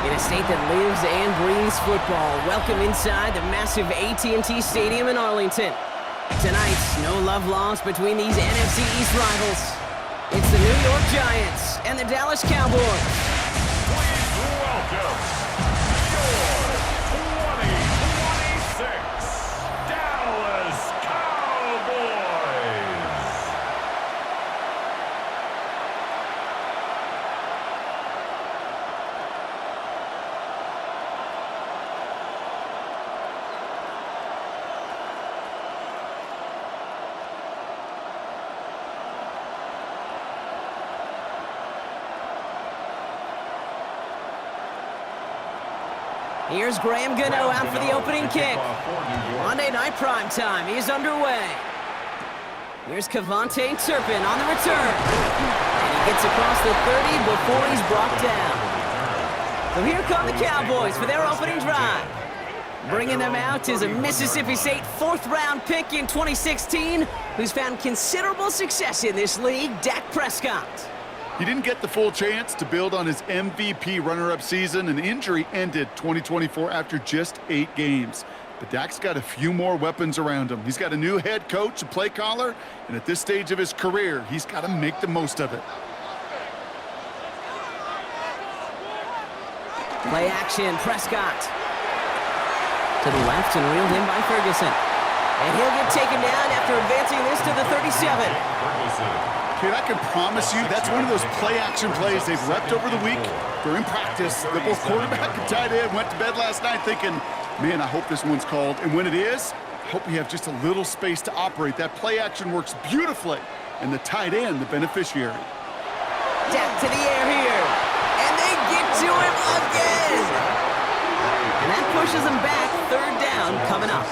In a state that lives and breathes football, welcome inside the massive AT&T Stadium in Arlington. Tonight, no love lost between these NFC East rivals. It's the New York Giants and the Dallas Cowboys. Please welcome your 2026 Dallas Cowboys. Here's Graham Gano out for the opening kick. Monday Night Primetime is underway. Here's Cavante Turpin on the return. And he gets across the 30 before he's brought down. So here come the Cowboys for their opening drive. Bringing them out is a Mississippi State fourth-round pick in 2016 who's found considerable success in this league, Dak Prescott. He didn't get the full chance to build on his MVP runner-up season. An injury ended 2024 after just 8 games. But Dak's got a few more weapons around him. He's got a new head coach, a play caller, and at this stage of his career, he's got to make the most of it. Play action, Prescott. To the left and reeled in by Ferguson. And he'll get taken down after advancing this to the 37. Kid, I can promise you that's one of those play-action plays they've repped over the week during practice. The both quarterback and tight end went to bed last night thinking, man, I hope this one's called. And when it is, I hope we have just a little space to operate. That play-action works beautifully, and the tight end, the beneficiary. Dak to the air here, and they get to him again. And that pushes him back. Third down coming up.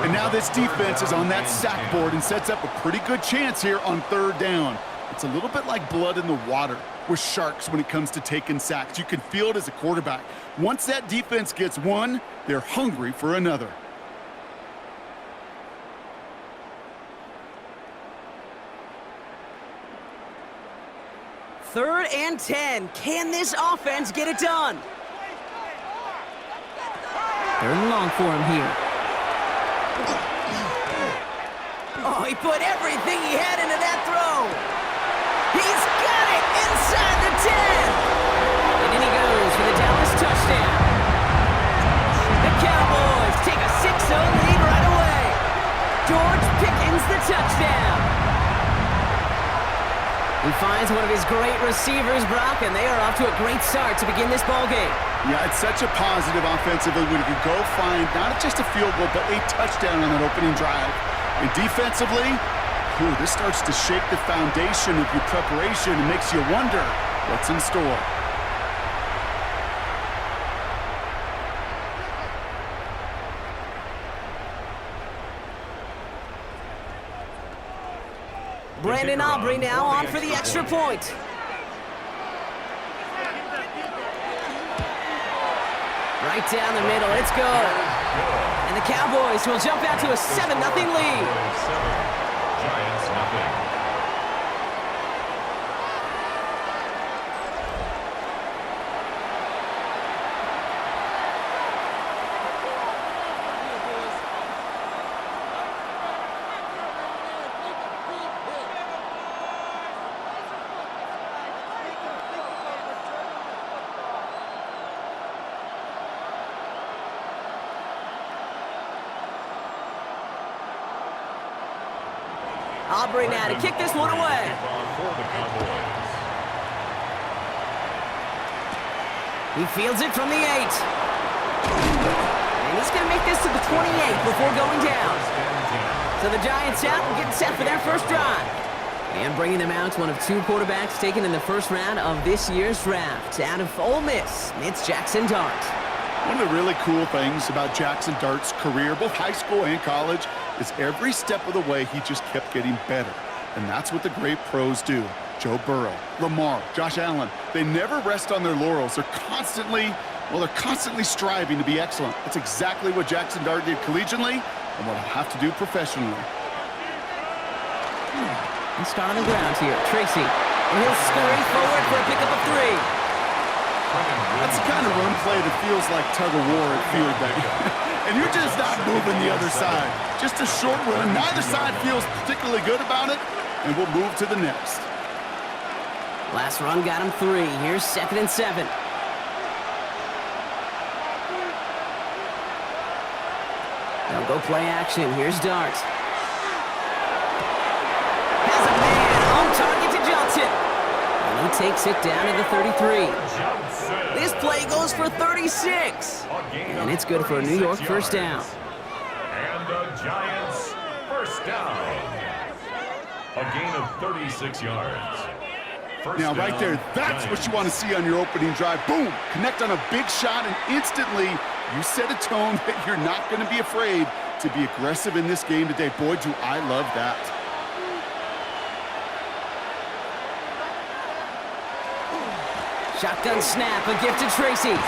And now this defense is on that sack board and sets up a pretty good chance here on third down. It's a little bit like blood in the water with sharks when it comes to taking sacks. You can feel it as a quarterback. Once that defense gets one, they're hungry for another. Third and 10. Can this offense get it done? Third and long for him here. Oh, he put everything he had into that throw. He's got it inside the 10. And in he goes for the Dallas touchdown. The Cowboys take a 6-0 lead right away. George Pickens the touchdown. He finds one of his great receivers, Brock, and they are off to a great start to begin this ballgame. Yeah, it's such a positive offensively when you can go find not just a field goal, but a touchdown on that opening drive. And defensively, this starts to shake the foundation of your preparation and makes you wonder what's in store. Brandon Aubrey now on for the extra point. Right down the middle, it's good. And the Cowboys will jump out to a 7-0 lead. Giants nothing. Aubrey now to kick this one away. He fields it from the 8. And he's going to make this to the 28 before going down. So the Giants out and getting set for their first drive. And bringing them out, one of 2 quarterbacks taken in the first round of this year's draft. Out of Ole Miss, it's Jackson Dart. One of the really cool things about Jackson Dart's career, both high school and college, is every step of the way he just kept getting better. And that's what the great pros do. Joe Burrow, Lamar, Josh Allen, they never rest on their laurels. They're constantly striving to be excellent. That's exactly what Jackson Dart did collegiately and what he'll have to do professionally. He's start on the ground here, Tracy. And he'll scurry forward for a pickup of 3. That's kind of run play that feels like tug-of-war at field day. And you're just not moving the other side. Just a short run. Neither side feels particularly good about it, and we'll move to the next. Last run got him 3. Here's 2nd and 7. They'll go play action. Here's Dart. Has a man on target to Johnson. And he takes it down to the 33. This play goes for 36. And it's good for a New York first down. And the Giants first down. A gain of 36 yards. Now, right there, that's what you want to see on your opening drive. Boom! Connect on a big shot, and instantly you set a tone that you're not going to be afraid to be aggressive in this game today. Boy, do I love that. Shotgun snap, a gift to Tracy.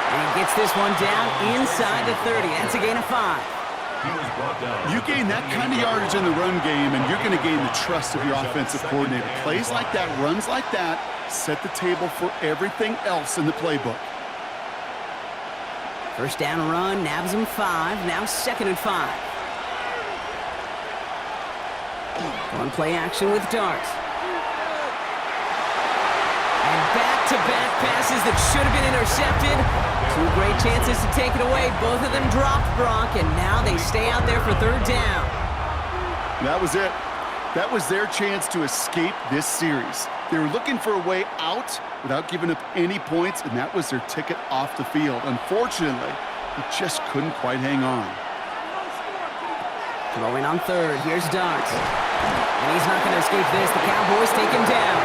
And he gets this one down inside the 30. That's a gain of 5. You gain that kind of yardage in the run game, and you're going to gain the trust of your offensive coordinator. Plays like that, runs like that, set the table for everything else in the playbook. First down run, nabs him 5. Now 2nd and 5. On play action with Dart. And back-to-back passes that should have been intercepted. 2 great chances to take it away. Both of them dropped, Brock, and now they stay out there for 3rd down. That was it. That was their chance to escape this series. They were looking for a way out without giving up any points, and that was their ticket off the field. Unfortunately, he just couldn't quite hang on. Throwing on 3rd. Here's Dart. And he's not going to escape this. The Cowboys take him down.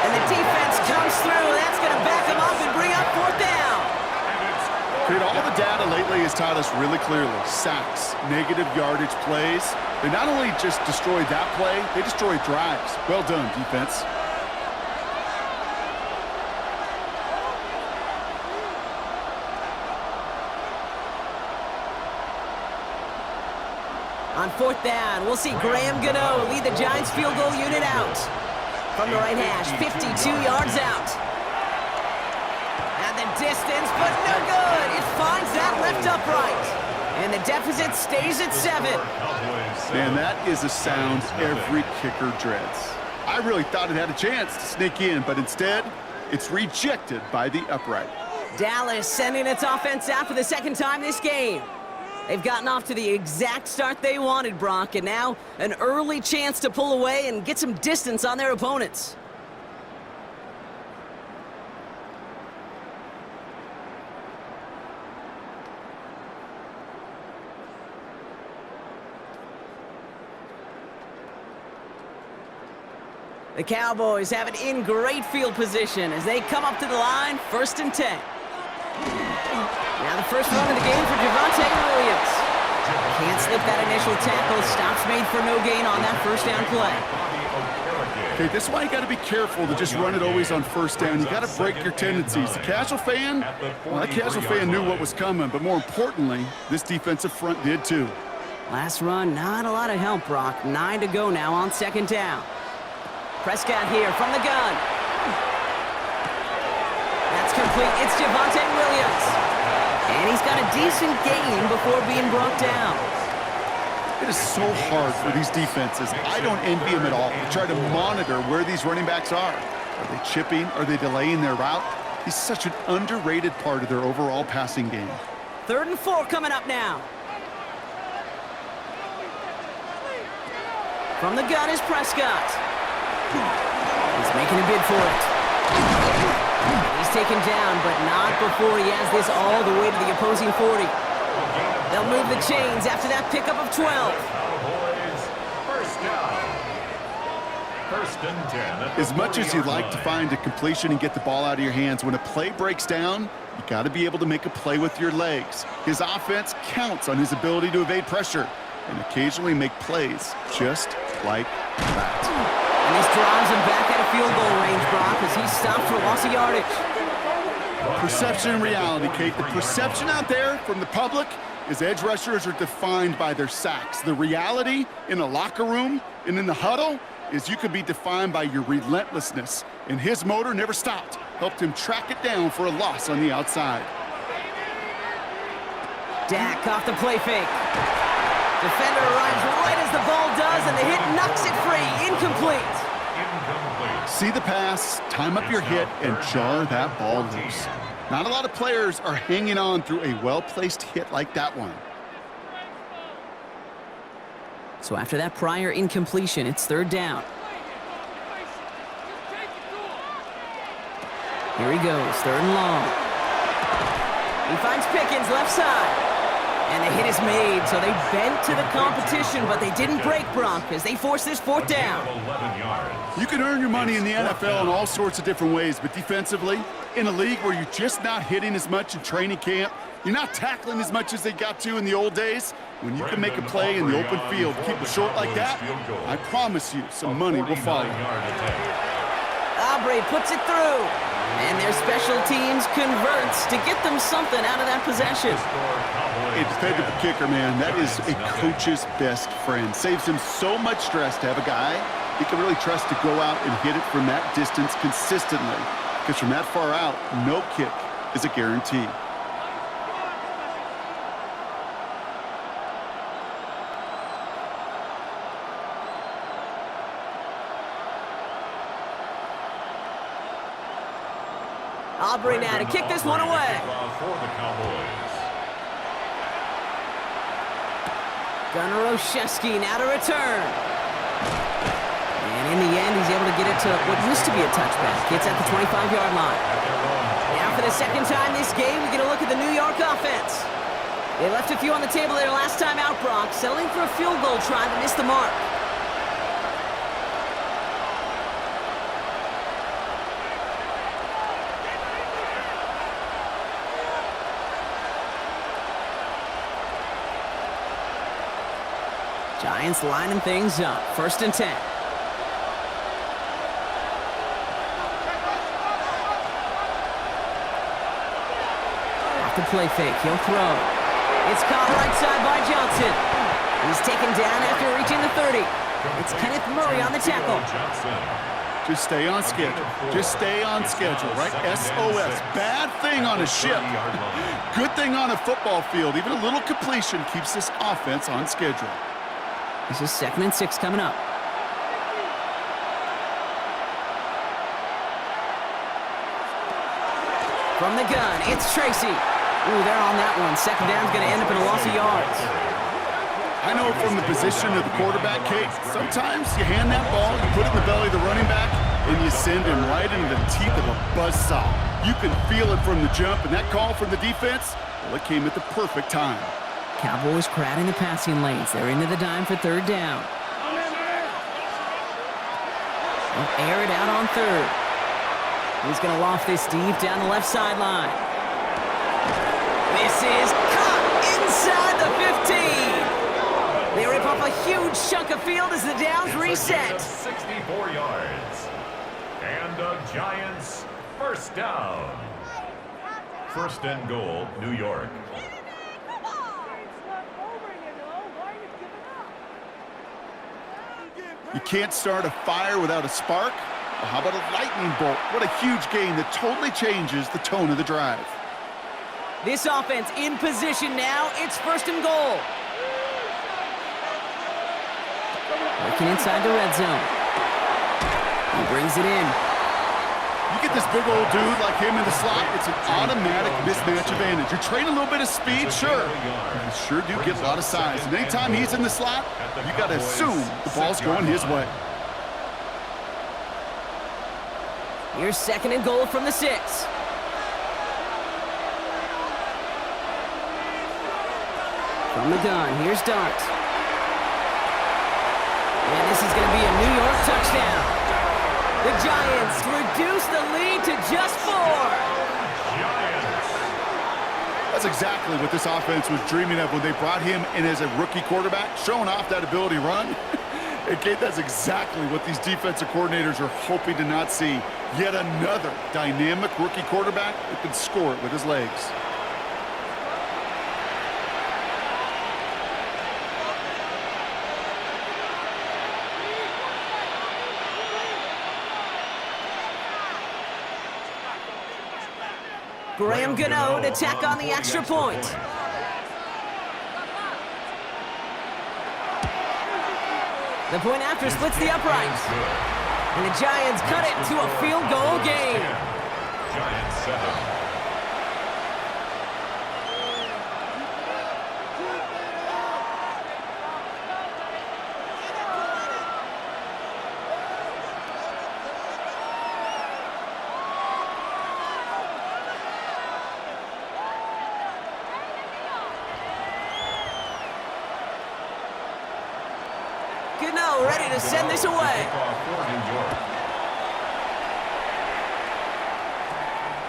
And the defense comes through. That's going to back him up and bring up 4th down. All the data lately has taught us really clearly. Sacks, negative yardage plays. They not only just destroyed that play, they destroyed drives. Well done, defense. On 4th down, we'll see Graham Gano lead the Giants field goal unit out. From the right hash, 52 yards out. And the distance, but no good. It finds that left upright. And the deficit stays at 7. Man, that is a sound every kicker dreads. I really thought it had a chance to sneak in, but instead, it's rejected by the upright. Dallas sending its offense out for the 2nd time this game. They've gotten off to the exact start they wanted, Brock, and now an early chance to pull away and get some distance on their opponents. The Cowboys have it in great field position as they come up to the line, 1st and 10. Now the first run of the game for Javonte Williams. Can't slip that initial tackle. Stops made for no gain on that first down play. Okay, this is why you got to be careful to just run it always on 1st down. You got to break your tendencies. The casual fan, well, that casual fan knew what was coming, but more importantly, this defensive front did too. Last run, not a lot of help, Brock. 9 to go now on 2nd down. Prescott here from the gun. That's complete. It's Javonte Williams. And he's got a decent gain before being brought down. It is so hard for these defenses. I don't envy them at all. They try to monitor where these running backs are. Are they chipping? Are they delaying their route? He's such an underrated part of their overall passing game. 3rd and 4 coming up now. From the gun is Prescott. He's making a bid for it. He's taken down, but not before he has this all the way to the opposing 40. They'll move the chains after that pickup of 12. First down. 1st and 10. As much as you'd like to find a completion and get the ball out of your hands, when a play breaks down, you got to be able to make a play with your legs. His offense counts on his ability to evade pressure and occasionally make plays just like that. And this drives him back at a field goal range, Brock, as he stopped for loss of yardage. Perception and reality, Kate. The perception out there from the public is edge rushers are defined by their sacks. The reality in a locker room and in the huddle is you can be defined by your relentlessness. And his motor never stopped. helped him track it down for a loss on the outside. Dak off the play fake. Defender arrives right as the ball does, and the hit knocks it free. Incomplete. See the pass, time up your hit, and jar that ball loose. Not a lot of players are hanging on through a well-placed hit like that one. So after that prior incompletion, it's third down. Here he goes, third and long. He finds Pickens left side. And the hit is made, so they bent to the competition, but they didn't break Bronk as they force this fourth down. You can earn your money in the NFL in all sorts of different ways, but defensively, in a league where you're just not hitting as much in training camp, you're not tackling as much as they got to in the old days, when you can make a play in the open field, keep it short like that, I promise you some money will follow. Aubrey puts it through. And their special teams converts to get them something out of that possession. A dependable kicker, man. That is a coach's best friend. Saves him so much stress to have a guy he can really trust to go out and hit it from that distance consistently. Because from that far out, no kick is a guarantee. Aubrey now to kick this one away. For the Cowboys. Gunnar Olszewski now to return. And in the end, he's able to get it to what used to be a touchback. It's at the 25-yard line. Now for the second time this game, we get a look at the New York offense. They left a few on the table there last time out, Brock, settling for a field goal try that missed the mark. Giants lining things up. First and 10. Off the play fake. He'll throw. It's caught right side by Johnson. He's taken down after reaching the 30. It's Kenneth Murray on the tackle. Just stay on schedule. Just stay on schedule, right? SOS. Bad thing on a ship. Good thing on a football field. Even a little completion keeps this offense on schedule. This is 2nd and 6 coming up. From the gun, it's Tracy. Ooh, they're on that one. Second down's going to end up in a loss of yards. I know from the position of the quarterback, Kate, sometimes you hand that ball, you put it in the belly of the running back, and you send him right into the teeth of a buzzsaw. You can feel it from the jump, and that call from the defense, well, it came at the perfect time. Cowboys crowding the passing lanes. They're into the dime for third down. They'll air it out on third. He's going to loft this deep down the left sideline. This is caught inside the 15. They rip off a huge chunk of field as the downs reset. 64 yards. And the Giants first down. First and goal, New York. You can't start a fire without a spark. Well, how about a lightning bolt? What a huge gain that totally changes the tone of the drive. This offense in position now. It's first and goal. Working inside the red zone. He brings it in. You get this big old dude like him in the slot, it's an automatic mismatch advantage. You train a little bit of speed, sure. You sure do get a lot of size. And anytime he's in the slot, you got to assume the ball's going his way. Here's 2nd and goal from the 6. From the gun, here's Dart. And this is going to be a New York touchdown. The Giants reduce the lead to just 4. That's exactly what this offense was dreaming of when they brought him in as a rookie quarterback, showing off that ability to run. And Kate, that's exactly what these defensive coordinators are hoping to not see. Yet another dynamic rookie quarterback that can score it with his legs. Graham Gano to tack on the extra point. The point after splits the uprights. And the Giants cut it to a field goal game. Giants 7. Gano ready to send this away.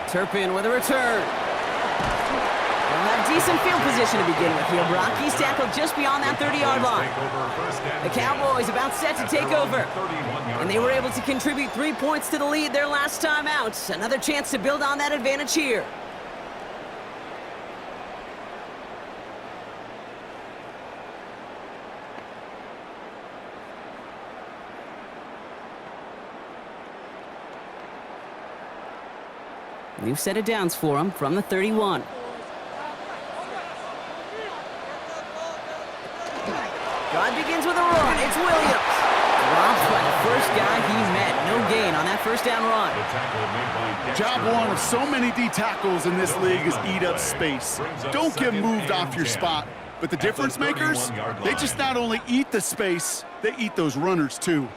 Turpin with a return. They'll have decent field position to begin with here, Brock. He's tackled just beyond that 30-yard line. The Cowboys about set to take over. And they were able to contribute 3 points to the lead their last time out. Another chance to build on that advantage here. New set of downs for him from the 31. Drive begins with a run. It's Williams. Dropped by the first guy he met. No gain on that first down run. Job one of so many D tackles in this league is eat up space. Don't get moved off your spot. But the difference makers, they just not only eat the space, they eat those runners too.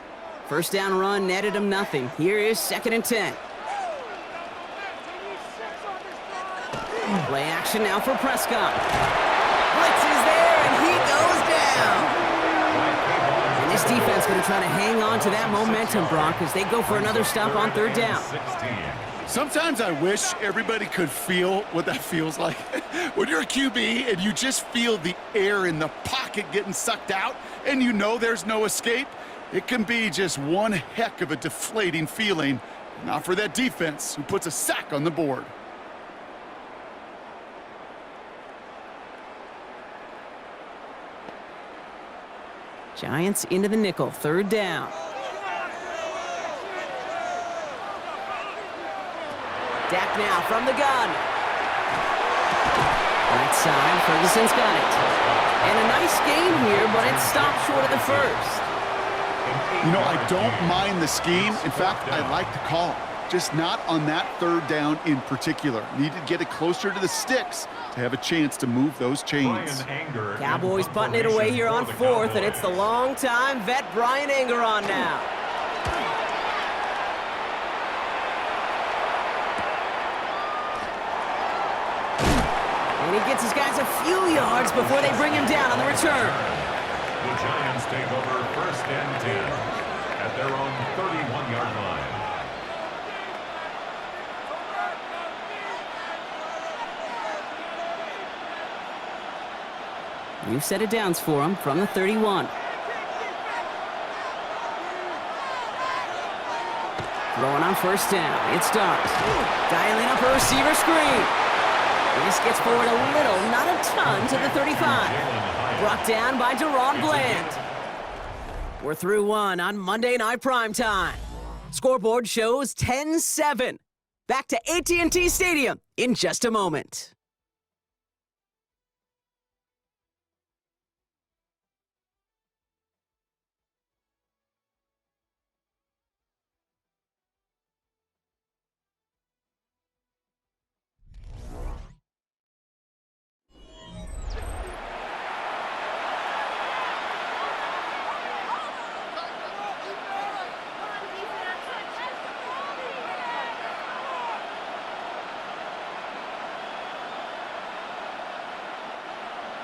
First down run netted him nothing. Here is 2nd and 10. Play action now for Prescott. Blitz is there, and he goes down. And this defense going to try to hang on to that momentum, Brock, as they go for another stop on 3rd down. Sometimes I wish everybody could feel what that feels like. When you're a QB and you just feel the air in the pocket getting sucked out and you know there's no escape, it can be just one heck of a deflating feeling. Not for that defense who puts a sack on the board. Giants into the nickel, 3rd down. Dak now from the gun. Right side, Ferguson's got it. And a nice game here, but it stopped short of the first. You know, I don't mind the scheme. In fact, I like the call. Just not on that 3rd down in particular. Need to get it closer to the sticks to have a chance to move those chains. Cowboys punting it away here on 4th, and it's the long-time vet Brian Anger on now. And he gets his guys a few yards before they bring him down on the return. The Giants take over 1st and 10 at their own 31-yard line. New set of downs for him from the 31. Throwing on 1st down. It starts. Dialing up a receiver screen. This gets forward a little, not a ton, to the 35. Brought down by Deron Bland. We're through one on Monday Night Primetime. Scoreboard shows 10-7. Back to AT&T Stadium in just a moment.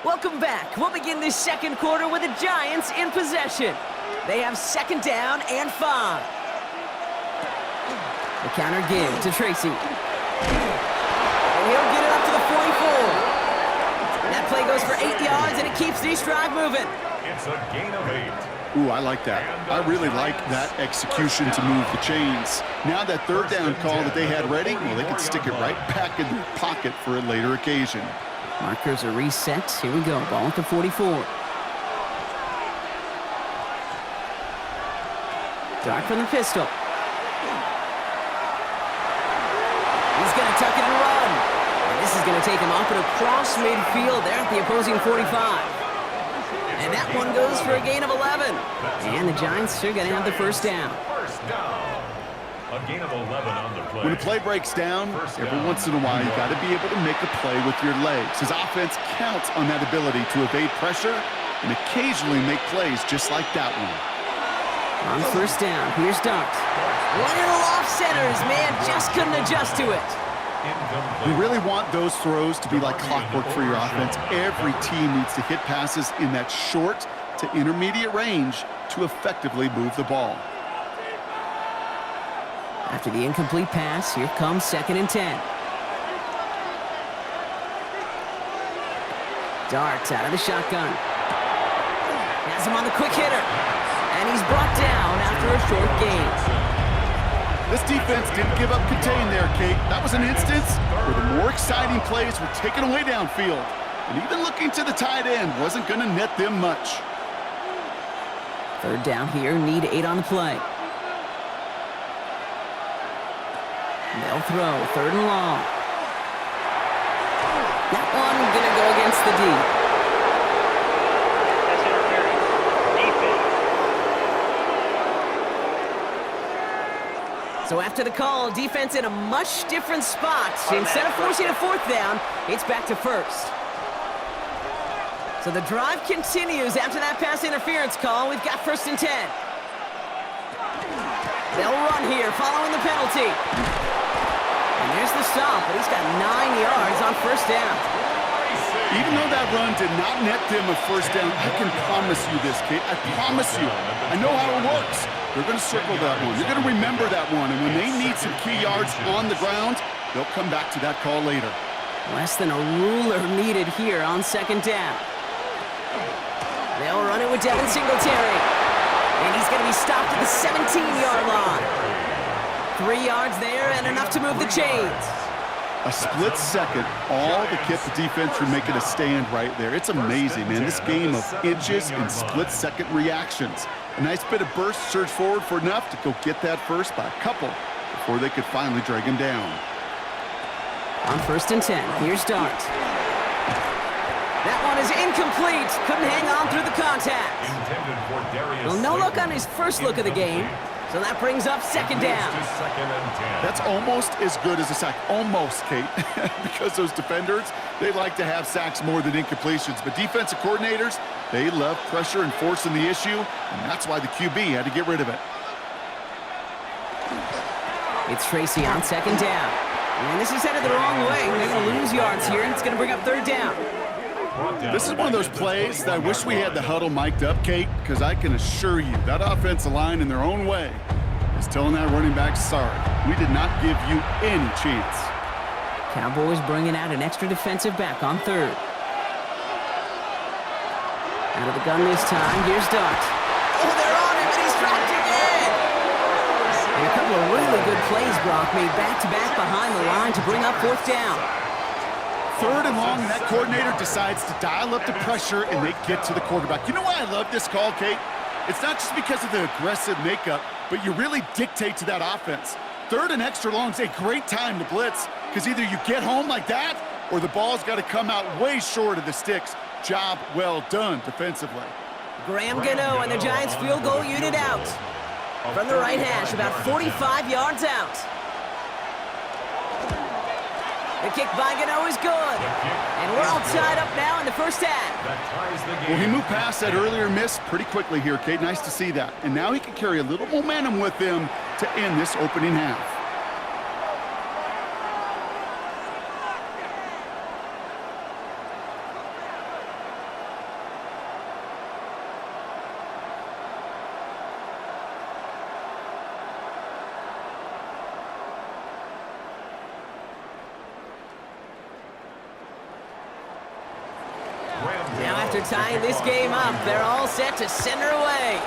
Welcome back. We'll begin this 2nd quarter with the Giants in possession. They have 2nd down and 5. The counter give to Tracy. And he'll get it up to the 44. That play goes for 8 yards, and it keeps this drive moving. It's a gain of 8. Ooh, I like that. I really like that execution to move the chains. Now that 3rd down call that they had ready, well, they could stick it right back in their pocket for a later occasion. Markers are reset. Here we go. Ball at the 44. Dart from the pistol. He's going to tuck it and run. going to take him up and across midfield there at the opposing 45. And that one goes for a gain of 11. And the Giants are going to have the first down. First down. A gain of 11 on the play. When a play breaks down, every once in a while, you got to be able to make a play with your legs. His offense counts on that ability to evade pressure and occasionally make plays just like that one. On first down, here's Dart. Running off centers, man, just couldn't adjust to it. You really want those throws to be like clockwork for your offense. Every team needs to hit passes in that short to intermediate range to effectively move the ball. After the incomplete pass, here comes 2nd and 10. Dart out of the shotgun. Has him on the quick hitter. And he's brought down after a short gain. This defense didn't give up contain there, Kate. That was an instance where the more exciting plays were taken away downfield. And even looking to the tight end wasn't going to net them much. 3rd down here, need 8 on the play. They'll throw, 3rd and long. That one gonna go against the D. That's interference. Defense. So after the call, defense in a much different spot. Instead of forcing a 4th down, it's back to 1st. So the drive continues after that pass interference call. We've got 1st and 10. They'll run here following the penalty. And there's the stop, but he's got 9 yards on 1st down. Even though that run did not net them a 1st down, I can promise you this, Kate. I promise you. I know how it works. They're going to circle that one. They're going to remember that one. And when they need some key yards on the ground, they'll come back to that call later. Less than a ruler needed here on 2nd down. They'll run it with Devin Singletary. And he's going to be stopped at the 17-yard line. 3 yards there and enough to move the chains. A split second, all to keep the defense from making a stand right there. It's amazing, man. This game of inches and split-second reactions. A nice bit of burst, surge forward for enough to go get that first by a couple before they could finally drag him down. On 1st and 10, here's Dart. That one is incomplete. Couldn't hang on through the contact. Well, no look on his first look of the game. So that brings up 2nd down. That's almost as good as a sack. Almost, Kate. Because those defenders, they like to have sacks more than incompletions. But defensive coordinators, they love pressure and forcing the issue. And that's why the QB had to get rid of it. It's Tracy on 2nd down. And this is headed the wrong way. They're going to lose yards here. It's going to bring up 3rd down. This is one of those plays that I wish we had the huddle mic'd up, Kate, because I can assure you that offensive line in their own way is telling that running back, sorry, we did not give you any chance. Cowboys bringing out an extra defensive back on 3rd. Out of the gun this time, here's Dart. Oh, they're on him, and he's dropped again! And a couple of really good plays, Brock, made back-to-back behind the line to bring up 4th down. 3rd and long, and that coordinator decides to dial up the pressure, and they get to the quarterback. You know why I love this call, Kate? It's not just because of the aggressive makeup, but you really dictate to that offense. 3rd and extra long is a great time to blitz, because either you get home like that, or the ball's got to come out way short of the sticks. Job well done defensively. Graham Gano and the Giants field goal unit out. From the right hash, about 45 yards out. The kick by Gano is good. And we're all tied up now in the 1st half. Well, he moved past that earlier miss pretty quickly here, Kate. Nice to see that. And now he can carry a little momentum with him to end this opening half. Now after tying this game up, they're all set to send her away.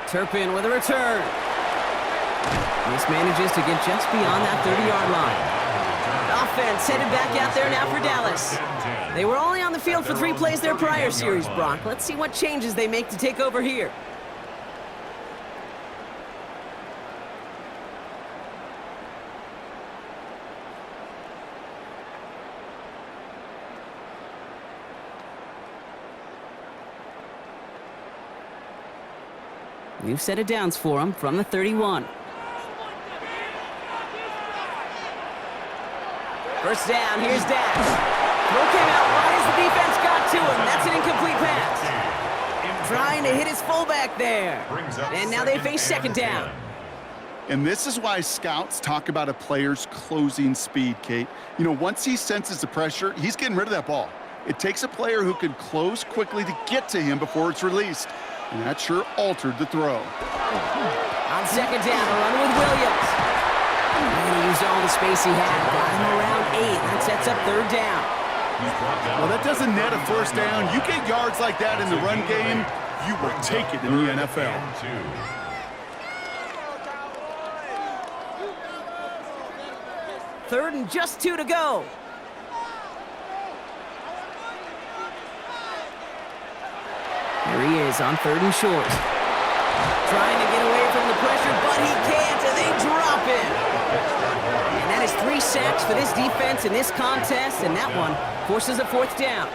Turpin with a return. This manages to get just beyond that 30-yard line. Offense headed back out there now for Dallas. They were only on the field for 3 plays their prior series, Brock. Let's see what changes they make to take over here. New set of downs for him from the 31. First down, here's Dash. Throw came out wide as the defense got to him. That's an incomplete pass. Trying to hit his fullback there. And now they face second down. And this is why scouts talk about a player's closing speed, Kate. You know, once he senses the pressure, he's getting rid of that ball. It takes a player who can close quickly to get to him before it's released. And that sure altered the throw. On second down, a run with Williams. And he used all the space he had. Got him around 8. That sets up third down. Well, that doesn't net a first down. You get yards like that in the run game, you will take it in the NFL. Third and just 2 to go. Here he is on third and short. Trying to get away from the pressure, but he can't, and they drop it. And that is 3 sacks for this defense in this contest, and that one forces a fourth down.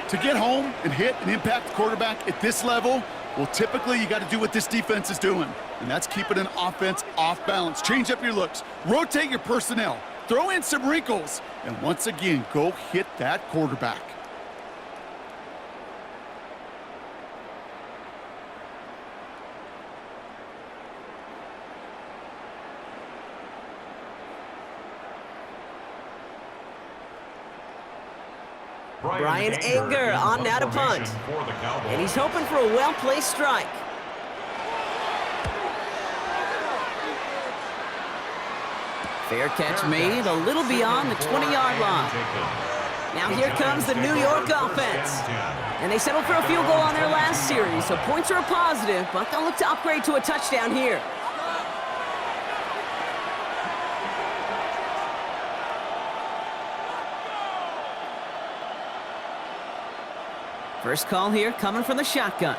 To get home and hit and impact the quarterback at this level, well, typically you got to do what this defense is doing, and that's keeping an offense off balance. Change up your looks, rotate your personnel, throw in some wrinkles, and once again, go hit that quarterback. Brian Anger on now to punt. And he's hoping for a well-placed strike. Fair catch made a little beyond the 20-yard line. Now here comes the New York offense. And they settled for a field goal on their last series, so points are a positive, but they'll look to upgrade to a touchdown here. First call here coming from the shotgun.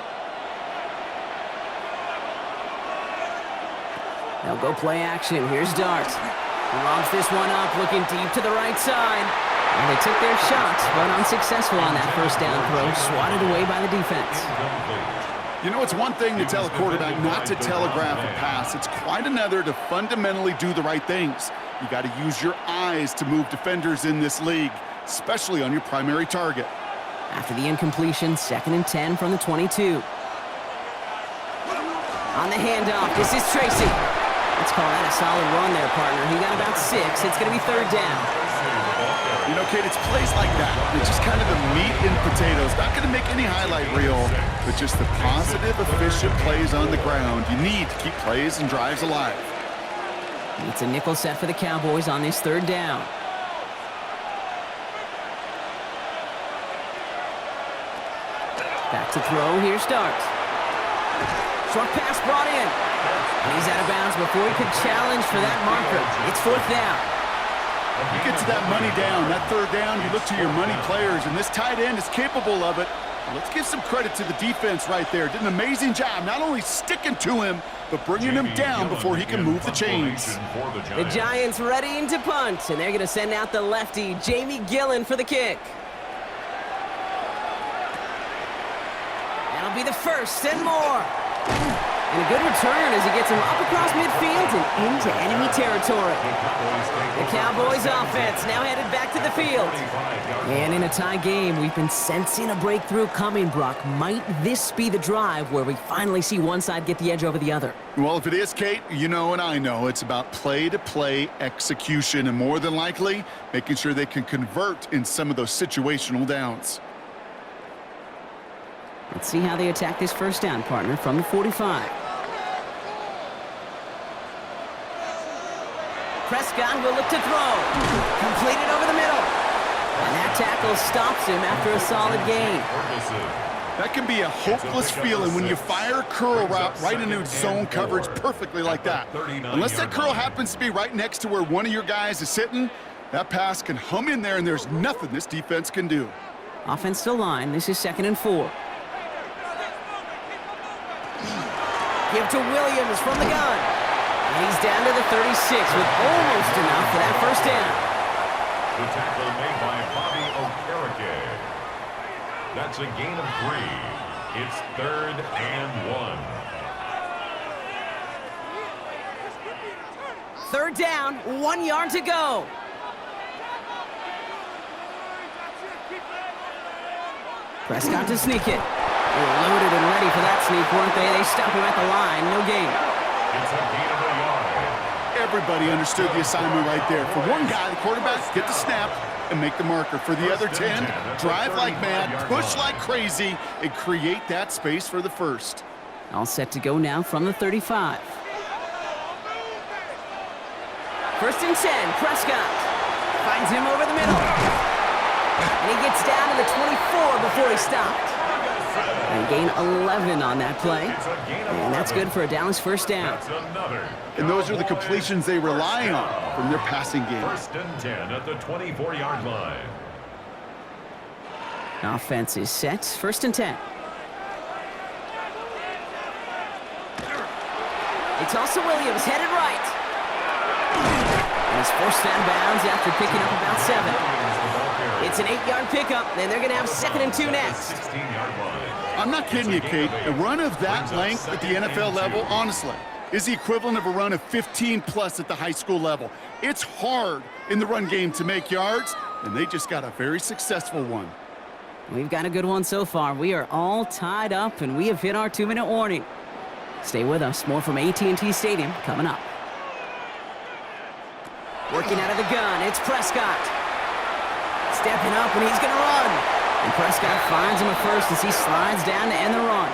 They'll go play action. Here's Dart. He lobs this one up, looking deep to the right side. And they took their shots, but unsuccessful on that first down throw, swatted away by the defense. You know, it's one thing to tell a quarterback not to telegraph a pass. It's quite another to fundamentally do the right things. You got to use your eyes to move defenders in this league, especially on your primary target. After the incompletion, 2nd and 10 from the 22. On the handoff, this is Tracy. Let's call that a solid run there, partner. He got about 6. It's going to be third down. You know, Kate, it's plays like that. It's just kind of the meat and potatoes. Not going to make any highlight reel, but just the positive, efficient plays on the ground. You need to keep plays and drives alive. It's a nickel set for the Cowboys on this third down. Back to throw, here's Dart. Short pass brought in. And he's out of bounds before he could challenge for that marker. It's fourth down. You get to that money down, that third down, you look to your money players, and this tight end is capable of it. Let's give some credit to the defense right there. Did an amazing job, not only sticking to him, but bringing him down before he can move the chains. The Giants readying to punt, and they're going to send out the lefty, Jamie Gillen, for the kick. That'll be the first and more. And a good return as he gets him up across midfield and into enemy territory. The Cowboys offense now headed back to the field. And in a tie game, we've been sensing a breakthrough coming, Brock. Might this be the drive where we finally see one side get the edge over the other? Well, if it is, Kate, you know and I know it's about play-to-play execution, and more than likely, making sure they can convert in some of those situational downs. Let's see how they attack this first down, partner, from the 45. Prescott will look to throw. Completed over the middle. And that tackle stops him after a solid gain. That can be a hopeless feeling when you fire a curl route right into zone coverage perfectly like that. Unless that curl happens to be right next to where one of your guys is sitting, that pass can hum in there, and there's nothing this defense can do. Offense to line. This is 2nd and 4. Give to Williams from the gun. And he's down to the 36 with almost enough for that first down. The tackle made by Bobby Okereke. That's a gain of 3. It's 3rd and 1. Third down, 1 yard to go. Prescott to sneak it. They were loaded and ready for that sneak, weren't they? They stop him at the line. No gain. It's a gain of a yard. Everybody understood the assignment right there. For one guy, the quarterback, get the snap and make the marker. For the other 10, drive like mad, push like crazy, and create that space for the first. All set to go now from the 35. First and 10, Prescott finds him over the middle. And he gets down to the 24 before he stopped. And gain 11 on that play. And that's good for a Dallas first down. And those are the completions they rely on from their passing game. First and 10 at the 24-yard line. Offense is set. First and 10. It's also Williams headed right. And he's forced out of bounds after picking up about 7. It's an 8-yard pickup, and they're going to have 2nd and 2 next. 16-yard line. I'm not kidding you, Kate. A run of that length at the NFL level, honestly, is the equivalent of a run of 15+ at the high school level. It's hard in the run game to make yards, and they just got a very successful one. We've got a good one so far. We are all tied up, and we have hit our 2-minute warning. Stay with us. More from AT&T Stadium coming up. Working out of the gun, it's Prescott. Stepping up, and he's going to run. And Prescott finds him a first as he slides down to end the run.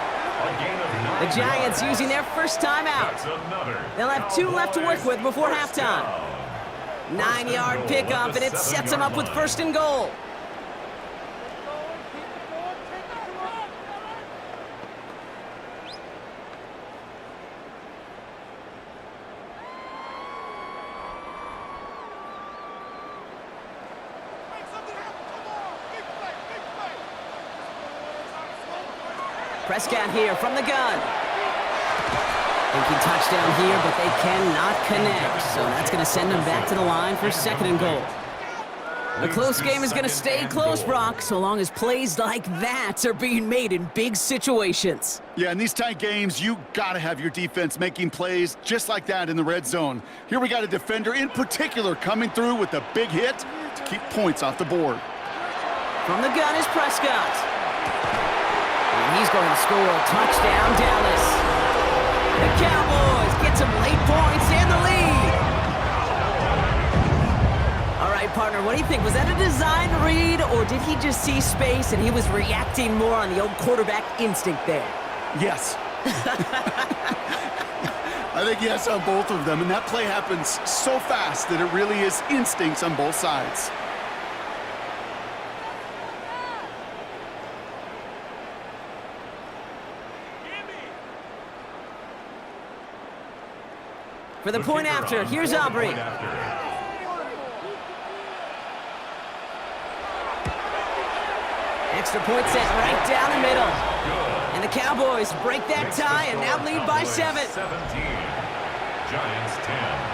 The Giants using their first timeout. They'll have 2 left to work with before halftime. 9-yard pickup, and it sets them up with 1st and goal. Prescott here from the gun. Thinking touchdown here, but they cannot connect. So that's going to send them back to the line for 2nd and goal. The close game is going to stay close, Brock, so long as plays like that are being made in big situations. Yeah, in these tight games, you got to have your defense making plays just like that in the red zone. Here we got a defender in particular coming through with a big hit to keep points off the board. From the gun is Prescott. And he's going to score a touchdown, Dallas. The Cowboys get some late points and the lead. All right, partner, what do you think? Was that a design read, or did he just see space and he was reacting more on the old quarterback instinct there? Yes. I think yes on both of them, and that play happens so fast that it really is instincts on both sides. For the point after, here's Aubrey. Extra point set right down the middle. And the Cowboys break that tie and now lead by 7. 17. Giants 10.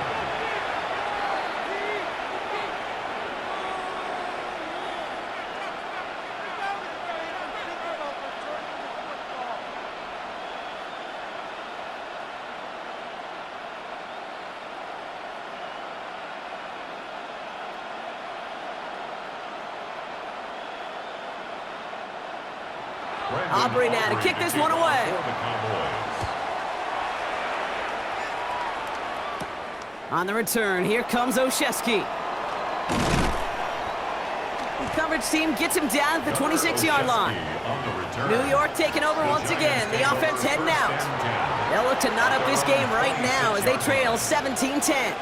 Aubrey now to kick this one away. On the return, here comes Olszewski. The coverage team gets him down at the 26-yard line. New York taking over once again. The offense heading out. They'll look to knot up this game right now as they trail 17-10.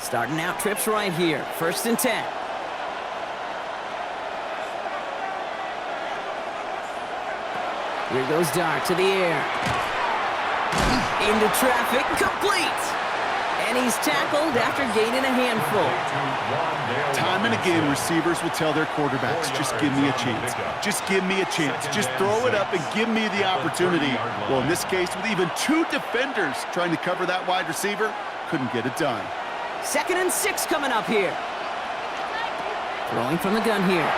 Starting out trips right here. 1st and 10. Here goes Dart to the air. Into traffic, complete. And he's tackled after gaining a handful. Time and again, receivers will tell their quarterbacks, just give me a chance. Just give me a chance. Just throw it up and give me the opportunity. Well, in this case, with even 2 defenders trying to cover that wide receiver, couldn't get it done. 2nd and 6 coming up here. Throwing from the gun here.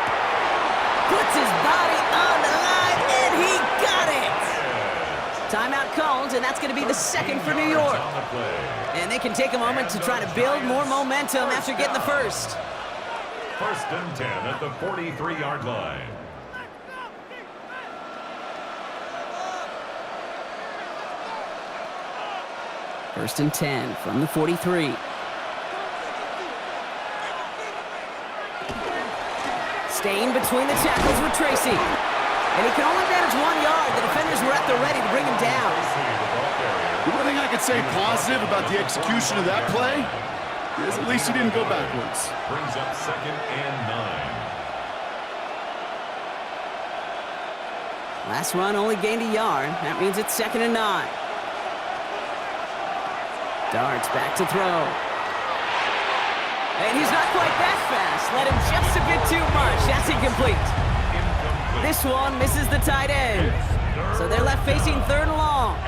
Puts his body on the line, and he got it! Timeout called, and that's going to be the second for New York. And they can take a moment to try to build more momentum after getting the first. First and 10 at the 43-yard line. First and 10 from the 43. Staying between the tackles with Tracy. And he can only manage 1 yard. The defenders were at the ready to bring him down. The one thing I could say positive about the execution of that play is at least he didn't go backwards. Brings up second and 9. Last run only gained a yard. That means it's second and 9. Darts back to throw. And he's not quite that fast. Let him just a bit too much. That's incomplete. This one misses the tight end. So they're left facing third and long.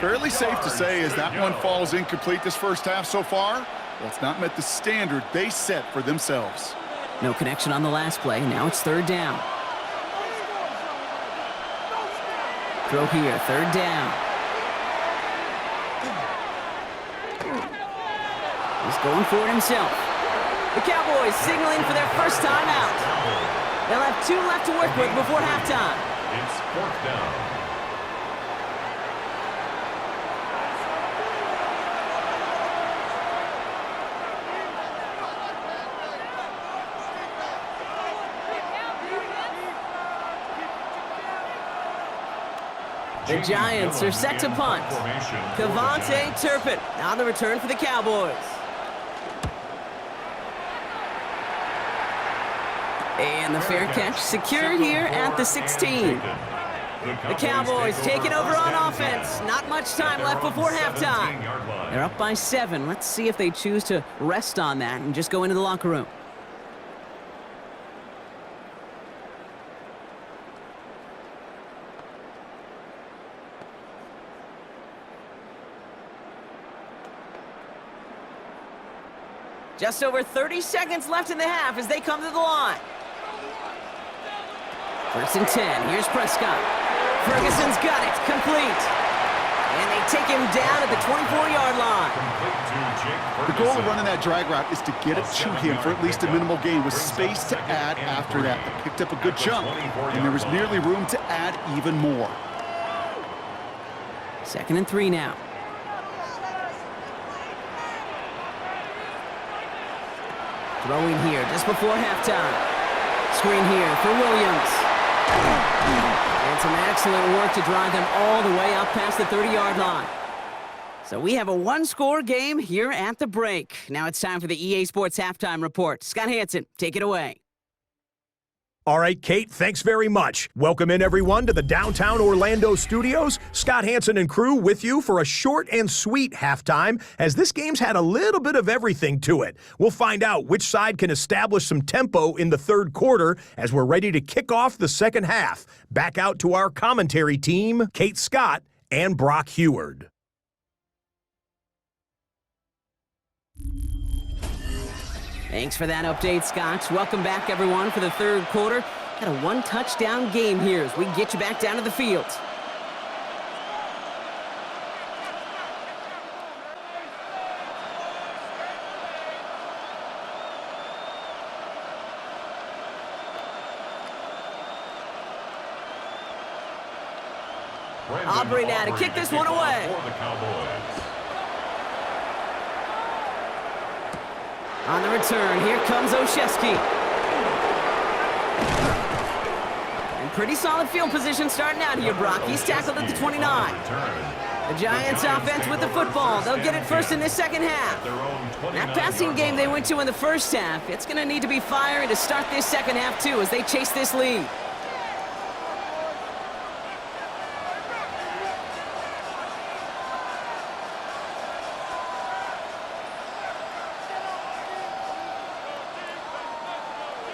Fairly safe to say as that one falls incomplete this first half so far, well, it's not met the standard they set for themselves. No connection on the last play. Now it's third down. Throw here, third down. He's going for it himself. The Cowboys signaling for their first time out. They'll have 2 left to work with before halftime. It's fourth down. The Giants are set to punt. Cowboys Turpin on the return for the Cowboys. And the fair catch secured here at the 16. The Cowboys taking over on offense. Not much time left before halftime. They're up by 7. Let's see if they choose to rest on that and just go into the locker room. Just over 30 seconds left in the half as they come to the line. First and 10. Here's Prescott. Ferguson's got it. Complete. And they take him down at the 24-yard line. The goal of running that drag route is to get it to him for at least a minimal gain with space to add after that. They picked up a good chunk, and there was nearly room to add even more. Second and 3 now. Throwing here just before halftime. Screen here for Williams. And some excellent work to drive them all the way up past the 30-yard line. So we have a one-score game here at the break. Now it's time for the EA Sports Halftime Report. Scott Hansen, take it away. All right, Kate, thanks very much. Welcome in, everyone, to the downtown Orlando studios. Scott Hansen and crew with you for a short and sweet halftime, as this game's had a little bit of everything to it. We'll find out which side can establish some tempo in the third quarter as we're ready to kick off the second half. Back out to our commentary team, Kate Scott and Brock Heward. Thanks for that update, Scott. Welcome back, everyone, for the third quarter. Got a one-touchdown game here as we get you back down to the field. Aubrey now to kick this one away. For the Cowboys. On the return, here comes Olszewski. And pretty solid field position starting out here, Brock. He's tackled at the 29. The Giants offense with the football. They'll get it first in this second half. That passing game they went to in the first half, it's going to need to be firing to start this second half, too, as they chase this lead.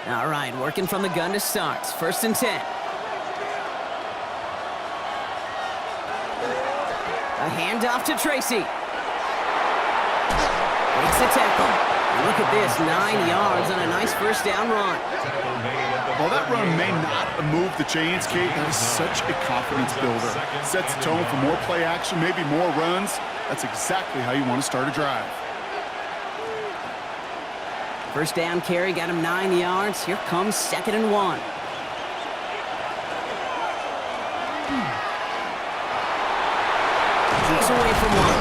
All right, working from the gun to start. First and 10. A handoff to Tracy. Makes the tackle. Look at this, 9 yards on a nice first down run. Well, that run may not move the chains, Kate. That is such a confidence builder. Sets the tone for more play action, maybe more runs. That's exactly how you want to start a drive. First down carry got him 9 yards. Here comes 2nd and 1. He's away from one.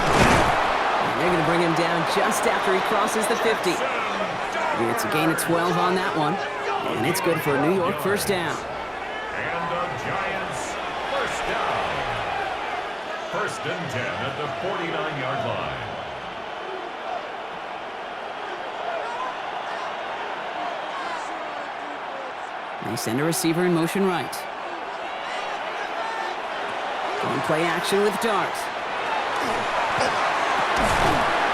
And they're going to bring him down just after he crosses the 50. It's a gain of 12 on that one. And it's good for a New York first down. And the Giants first down. 1st and 10 at the 49-yard line. They send a receiver in motion right. Going play action with Dart.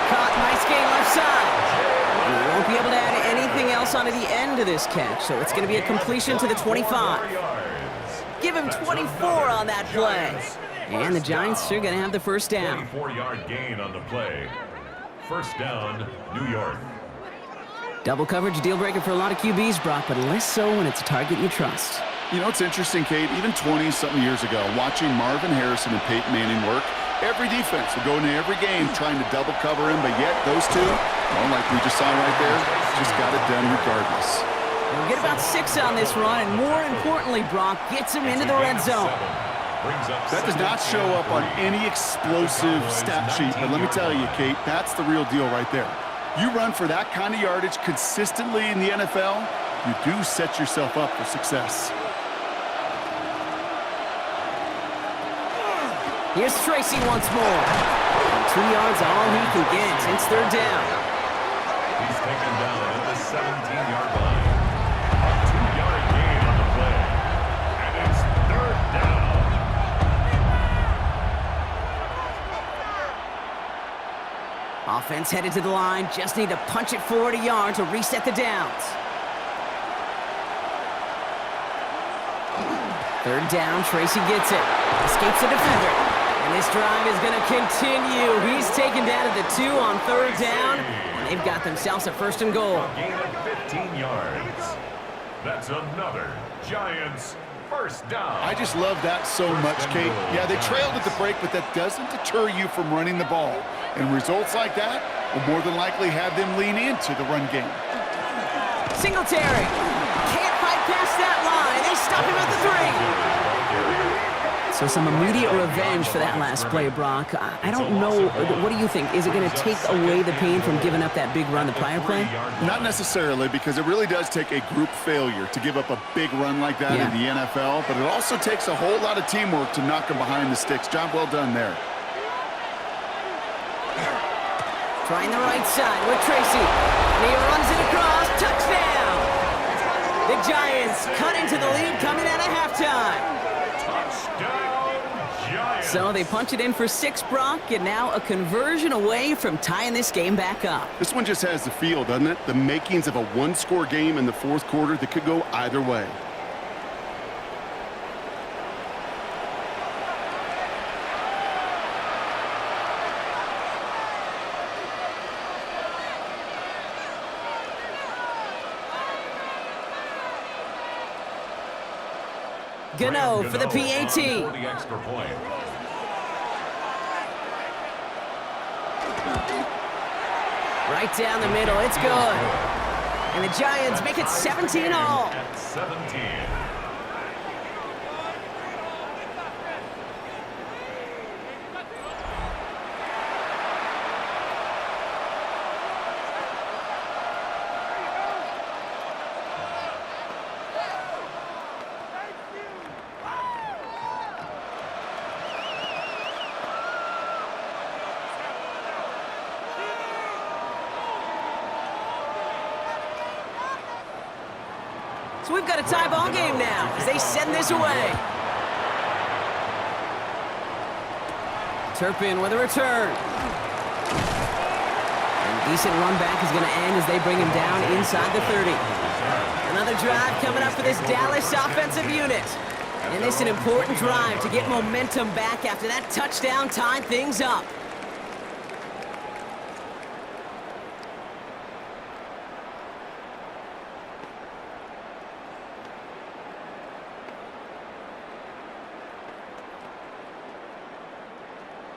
Caught, nice gain left side. And he won't be able to add anything else onto the end of this catch, so it's going to be a completion to the 25. Give him 24 on that play. And the Giants are going to have the first down. 24-yard gain on the play. First down, New York. Double coverage deal breaker for a lot of QBs, Brock, but less so when it's a target you trust. You know, it's interesting, Kate, even 20-something years ago, watching Marvin Harrison and Peyton Manning work, every defense would go into every game trying to double cover him, but yet those two, well, like we just saw right there, just got it done regardless. We'll get about 6 on this run, and more importantly, Brock gets him into the red zone. That does not show up on any explosive stat sheet, but let me tell you, Kate, that's the real deal right there. You run for that kind of yardage consistently in the NFL, you do set yourself up for success. Here's Tracy once more. 2 yards all he can get. It's 3rd down. He's taken down at the 17-yard line. A 2-yard gain on the play. And it's 3rd down. Offense headed to the line. Just need to punch it forward a yard to reset the downs. 3rd down. Tracy gets it. Escapes the defender. And this drive is going to continue. He's taken down at the 2 on 3rd down. And they've got themselves a 1st and goal. A gain of 15 yards. That's another Giants first down. I just love that so much, Kate. Yeah, they trailed at the break, but that doesn't deter you from running the ball. And results like that will more than likely have them lean into the run game. Singletary. Can't fight past that line. They stop him at the 3. So some immediate revenge for that last play, Brock. I don't know. What do you think? Is it going to take away the pain from giving up that big run the prior play? Not necessarily, because it really does take a group failure to give up a big run like that in the NFL, but it also takes a whole lot of teamwork to knock them behind the sticks. Job well done there. Trying the right side with Tracy. And he runs it across. Touchdown! The Giants cut into the lead coming out of halftime. So they punch it in for 6, Brock, and now a conversion away from tying this game back up. This one just has the feel, doesn't it? The makings of a one-score game in the 4th quarter that could go either way. Gano for the PAT. For the extra point. Right down the middle, it's good. And the Giants make it 17 all. At 17. So we've got a tie ball game now as they send this away. Turpin with a return. And decent run back is going to end as they bring him down inside the 30. Another drive coming up for this Dallas offensive unit. And it's an important drive to get momentum back after that touchdown tied things up.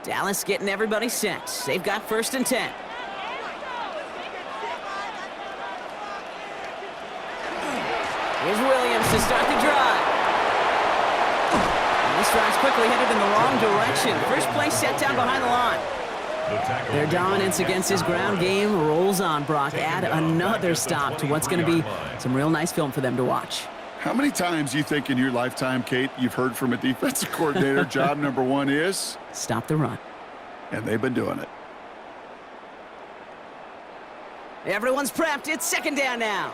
Dallas getting everybody set. They've got 1st and 10. Here's Williams to start the drive. And this drive's quickly headed in the wrong direction. First play set down behind the line. Their dominance against his ground game rolls on, Brock. Add another stop to what's going to be some real nice film for them to watch. How many times you think in your lifetime, Kate, you've heard from a defensive coordinator, job number 1 is? Stop the run. And they've been doing it. Everyone's prepped. It's 2nd down now.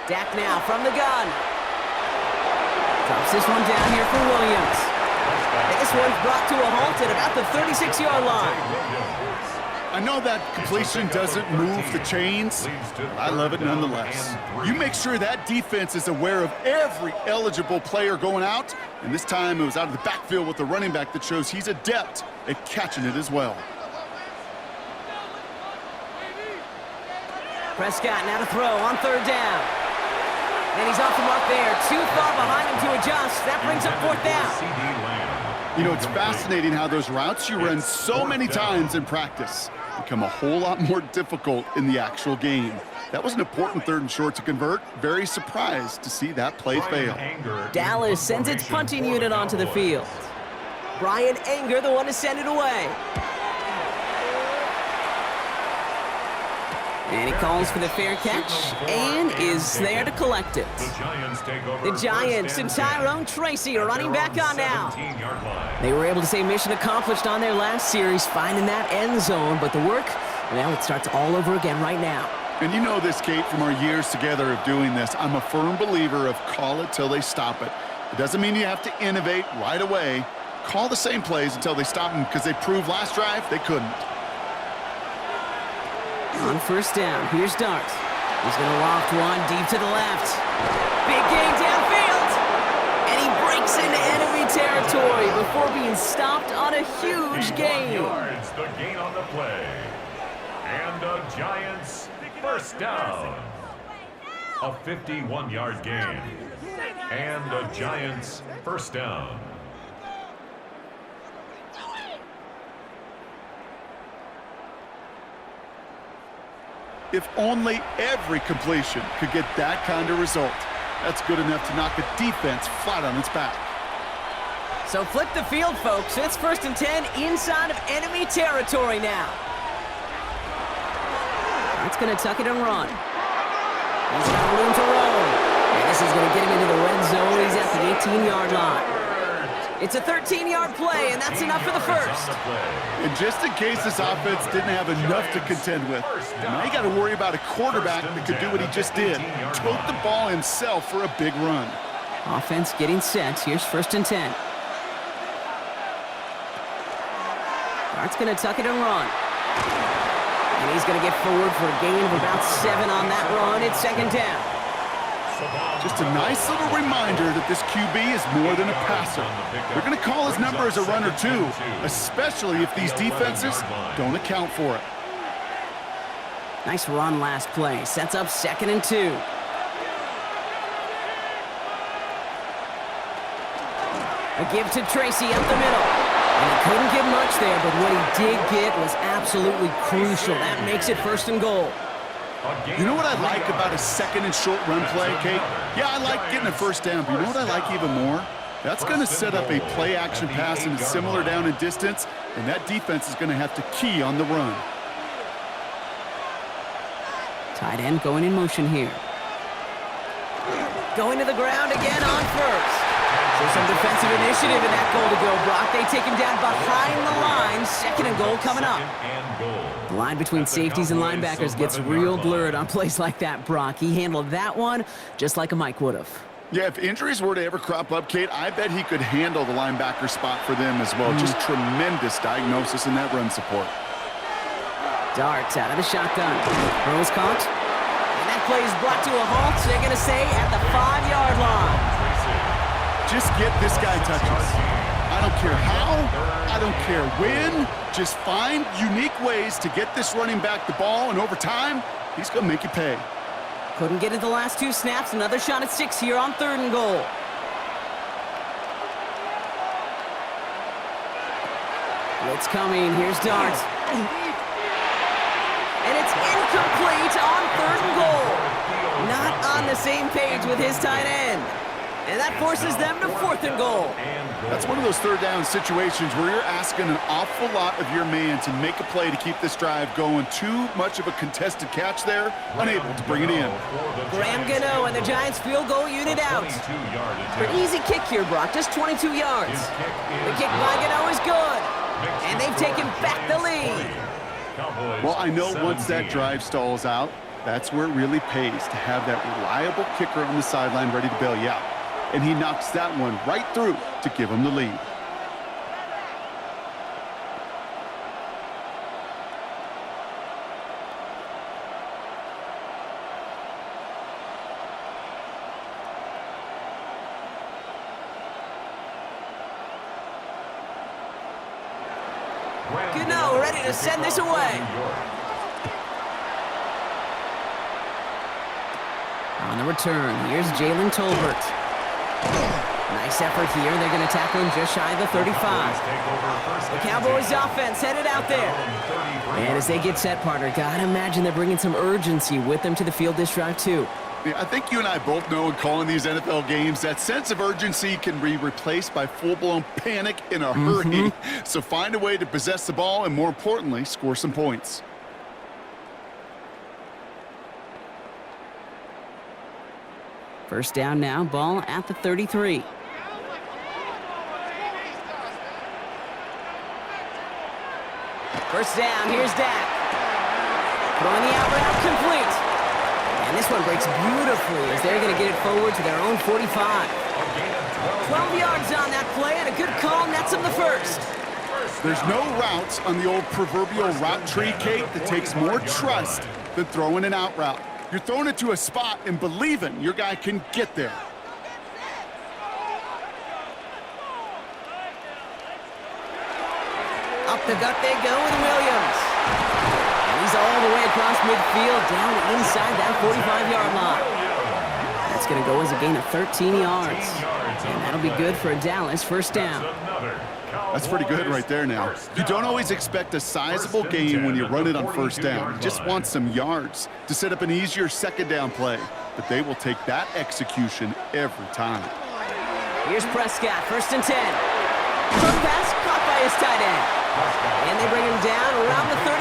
Dak now from the gun. Drops this one down here for Williams. This one's brought to a halt at about the 36-yard line. I know that completion doesn't move the chains, but I love it nonetheless. You make sure that defense is aware of every eligible player going out, and this time it was out of the backfield with the running back that shows he's adept at catching it as well. Prescott now to throw on 3rd down. And he's off the mark there. Too far behind him to adjust. That brings up 4th down. You know, it's fascinating how those routes you run so many times in practice become a whole lot more difficult in the actual game. That was an important 3rd and short to convert. Very surprised to see that play fail. Dallas sends its punting unit onto the field. Brian Anger, the one to send it away. And he calls for the fair catch and is there to collect it. The Giants and Tyrone Tracy are running back on now. They were able to say mission accomplished on their last series, finding that end zone, but the work, well, it starts all over again right now. And you know this, Kate, from our years together of doing this. I'm a firm believer of call it till they stop it. It doesn't mean you have to innovate right away. Call the same plays until they stop them, because they proved last drive they couldn't. On 1st down, here's Dart. He's going to loft one deep to the left. Big gain downfield. And he breaks into enemy territory before being stopped on a huge gain. Yards, the gain on the play. And the Giants 1st down. A 51-yard gain. And the Giants 1st down. If only every completion could get that kind of result. That's good enough to knock a defense flat on its back. So flip the field, folks. It's 1st and 10 inside of enemy territory now. That's going to tuck it and run. He's got room to roll. And this is going to get him into the red zone. He's at the 18-yard line. It's a 13-yard play, and that's enough for the 1st. And just in case this offense didn't have enough to contend with, now you got to worry about a quarterback that could do what he just did. Tote the ball himself for a big run. Offense getting set. Here's 1st and 10. Dart's going to tuck it and run. And he's going to get forward for a gain of about 7 on that run. It's 2nd down. Just a nice little reminder that this QB is more than a passer. They're going to call his number as a runner too, especially if these defenses don't account for it. Nice run last play. Sets up 2nd and 2. A give to Tracy up the middle. And he couldn't get much there, but what he did get was absolutely crucial. That makes it 1st and goal. You know what I like about a 2nd and short run play, Kate? Yeah, I like getting a 1st down, but you know what I like even more? That's going to set up a play-action pass in a similar down and distance, and that defense is going to have to key on the run. Tight end going in motion here. Going to the ground again on 1st. So some defensive initiative in that goal to go, Brock. They take him down behind the line. 2nd and goal coming up. The line between safeties and linebackers gets real blurred on plays like that, Brock. He handled that one just like a Mike would have. Yeah, if injuries were to ever crop up, Kate, I bet he could handle the linebacker spot for them as well. Just tremendous diagnosis in that run support. Dart out of the shotgun. Burrow's caught. And that play is brought to a halt. So they're going to say at the 5-yard line. Just get this guy touches. I don't care how, I don't care when. Just find unique ways to get this running back the ball, and over time, he's going to make you pay. Couldn't get it the last 2 snaps. Another shot at 6 here on 3rd and goal. Blitz coming. Here's Dart. And it's incomplete on 3rd and goal. Not on the same page with his tight end. And that forces them to 4th and goal. That's one of those 3rd down situations where you're asking an awful lot of your man to make a play to keep this drive going. Too much of a contested catch there, unable to bring it in. Graham Gano and the Giants field goal unit out. Pretty easy kick here, Brock, just 22 yards. The kick by Gano is good. And they've taken back the lead. Well, I know once that drive stalls out, that's where it really pays to have that reliable kicker on the sideline ready to bail you out. And he knocks that one right through to give him the lead. Gano ready to send this away. On the return, here's Jalen Tolbert. Nice effort here. They're going to tackle him just shy of the 35. The Cowboys offense headed out there. And as they get set, partner, gotta imagine they're bringing some urgency with them to the field this drive, too. Yeah, I think you and I both know in calling these NFL games, that sense of urgency can be replaced by full-blown panic in a hurry. So find a way to possess the ball and, more importantly, score some points. First down now, ball at the 33. First down, here's Dak. Throwing the out route complete. And this one breaks beautifully as they're going to get it forward to their own 45. 12 yards on that play, and a good call nets them the first. There's no routes on the old proverbial route tree, Kate, that takes more trust than throwing an out route. You're throwing it to a spot and believing your guy can get there. Up the gut they go with Williams. And he's all the way across midfield, down inside that 45-yard line. That's going to go as a gain of 13 yards. And that'll be good for a Dallas first down. That's pretty good right there now. You don't always expect a sizable gain when you run it on first down. You just want some yards to set up an easier second down play. But they will take that execution every time. Here's Prescott, 1st and 10. Short pass caught by his tight end. And they bring him down around the 34.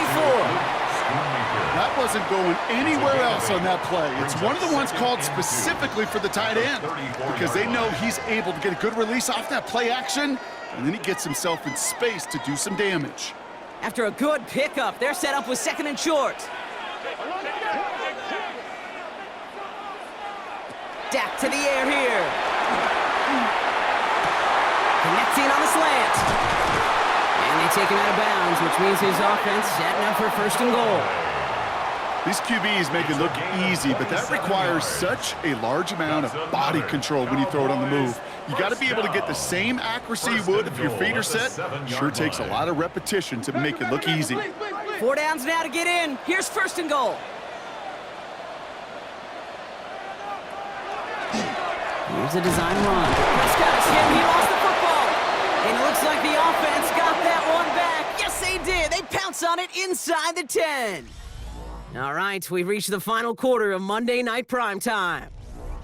That wasn't going anywhere else on that play. It's one of the ones called specifically for the tight end because they know he's able to get a good release off that play action, and then he gets himself in space to do some damage. After a good pickup, they're set up with 2nd and short. Dak to the air here. Connecting on the slant. And they take him out of bounds, which means his offense setting up for 1st and goal. These QBs make it look easy, but that requires such a large amount of body control when you throw it on the move. You got to be able to get the same accuracy you would if your feet are set. Sure takes a lot of repetition to make it look easy. 4 downs now to get in. Here's 1st and goal. Here's a design run. Prescott is hit. He lost the football. And it looks like the offense got that one back. Yes, they did. They pounce on it inside the 10. All right, we've reached the final quarter of Monday Night Primetime.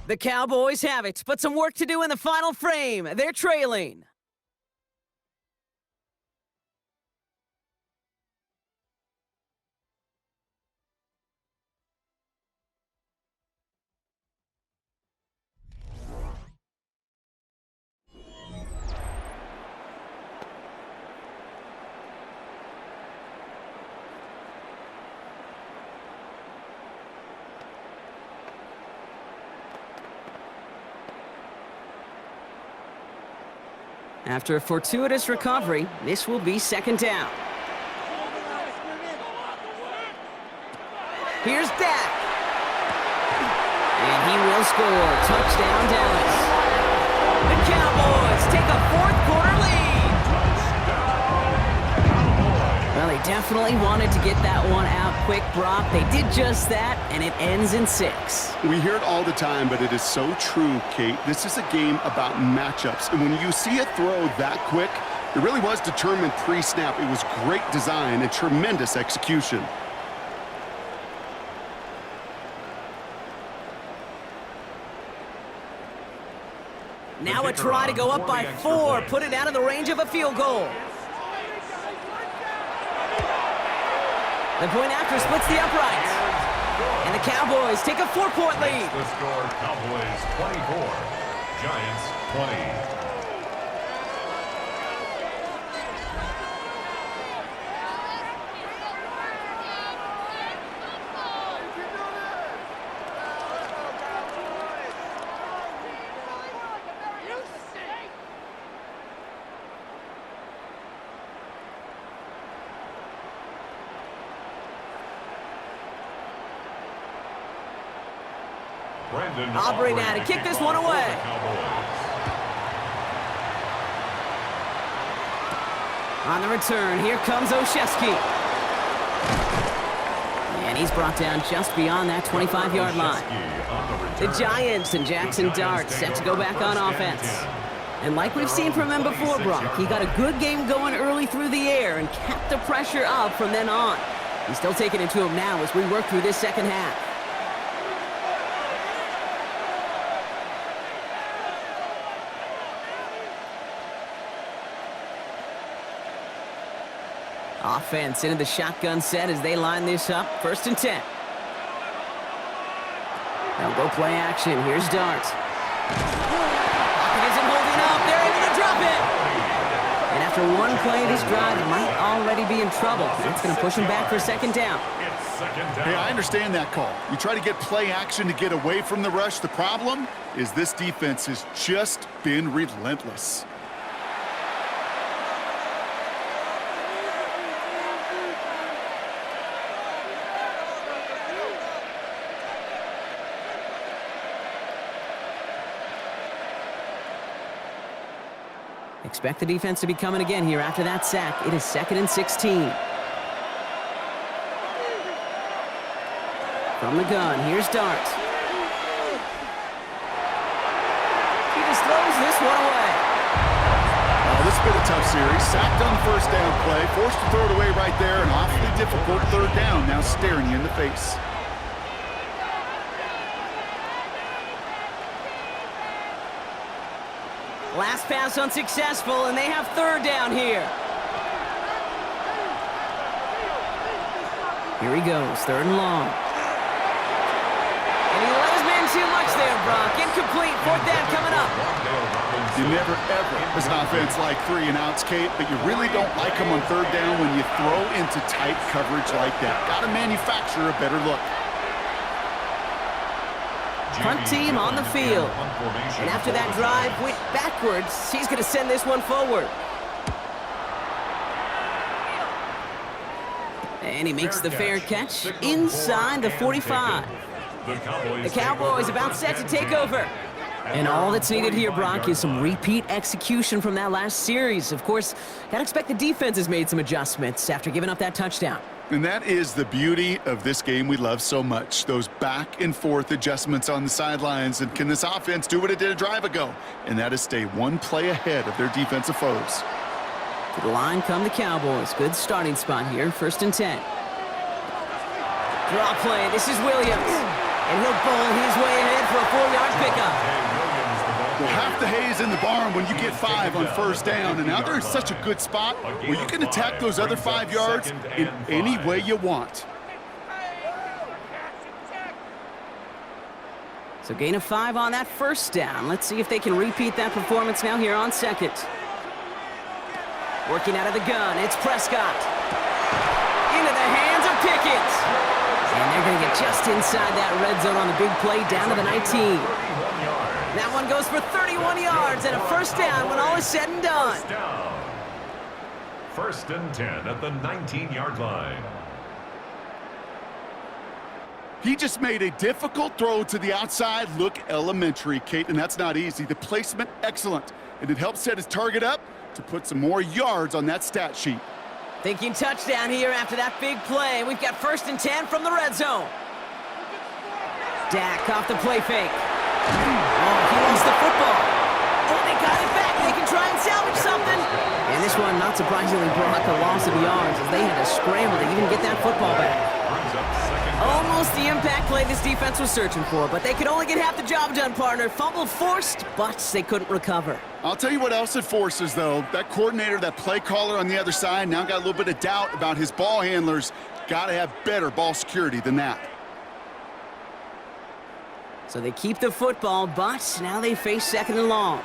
The Cowboys have it, but some work to do in the final frame. They're trailing. After a fortuitous recovery, this will be 2nd down. Here's Dak. And he will score. Touchdown, Dallas. The Cowboys take a 4th quarter lead. Well, they definitely wanted to get that one out quick, Brock. They did just that, and it ends in 6. We hear it all the time, but it is so true, Kate. This is a game about matchups, and when you see a throw that quick, It really was determined pre-snap. It was great design and tremendous execution. Now a try to go up by 4, put it out of the range of a field goal. The point after splits the uprights. And the Cowboys take a 4-point lead. The score, Cowboys 24, Giants 20. Aubrey now to kick this one away. On the return, here comes Olszewski. And he's brought down just beyond that 25-yard line. The Giants and Jackson Dart set to go back on offense. And like we've seen from him before, Brock, he got a good game going early through the air and kept the pressure up from then on. He's still taking it to him now as we work through this second half. Offense into the shotgun set as they line this up. 1st and 10. They'll go play action. Here's Dart. Pocket isn't holding up. They're able to drop it. And after one play, this drive might already be in trouble. It's going to push him back for 2nd down. Hey, I understand that call. You try to get play action to get away from the rush. The problem is this defense has just been relentless. Expect the defense to be coming again here after that sack. It is 2nd and 16. From the gun, here's Dart. He just throws this one away. Oh, this has been a tough series. Sacked on the 1st down play, forced to throw it away right there. An awfully difficult 3rd down now staring you in the face. Last pass unsuccessful, and they have 3rd down here. Here he goes, 3rd and long. And he let his man too much there, Brock. Incomplete, 4th down coming up. You never, ever, as an offense, like 3 and outs, Kate, but you really don't like them on 3rd down when you throw into tight coverage like that. Got to manufacture a better look. Punt team on the field. And after that drive went backwards, he's going to send this one forward. And he makes the fair catch inside the 45. The Cowboys about set to take over. And all that's needed here, Brock, is some repeat execution from that last series. Of course, gotta expect the defense has made some adjustments after giving up that touchdown. And that is the beauty of this game we love so much, those back and forth adjustments on the sidelines. And can this offense do what it did a drive ago? And that is stay one play ahead of their defensive foes. To the line come the Cowboys. Good starting spot here, 1st and 10. Draw play, this is Williams. And he'll bowl his way ahead for a 4-yard pickup. Well, half the hay is in the barn when you get 5 on 1st down, and now there's such a good spot where you can attack those other 5 yards in any way you want. So gain of 5 on that 1st down. Let's see if they can repeat that performance now here on 2nd. Working out of the gun, it's Prescott. Into the hands of Pickett. And they're going to get just inside that red zone on the big play down to the 19. That one goes for 31 yards and a 1st down when all is said and done. 1st and 10 at the 19-yard line. He just made a difficult throw to the outside look elementary, Kate, and that's not easy. The placement, excellent. And it helps set his target up to put some more yards on that stat sheet. Thinking touchdown here after that big play. We've got 1st and 10 from the red zone. Dak off the play fake. Oh, he lost the football. Oh, they got it back. They can try and salvage something. And this one, not surprisingly, brought the loss of yards as they had to scramble to even get that football back. Almost the impact play this defense was searching for, but they could only get half the job done, partner. Fumble forced, but they couldn't recover. I'll tell you what else it forces, though. That coordinator, that play caller on the other side, now got a little bit of doubt about his ball handlers. Got to have better ball security than that. So they keep the football, but now they face second and long.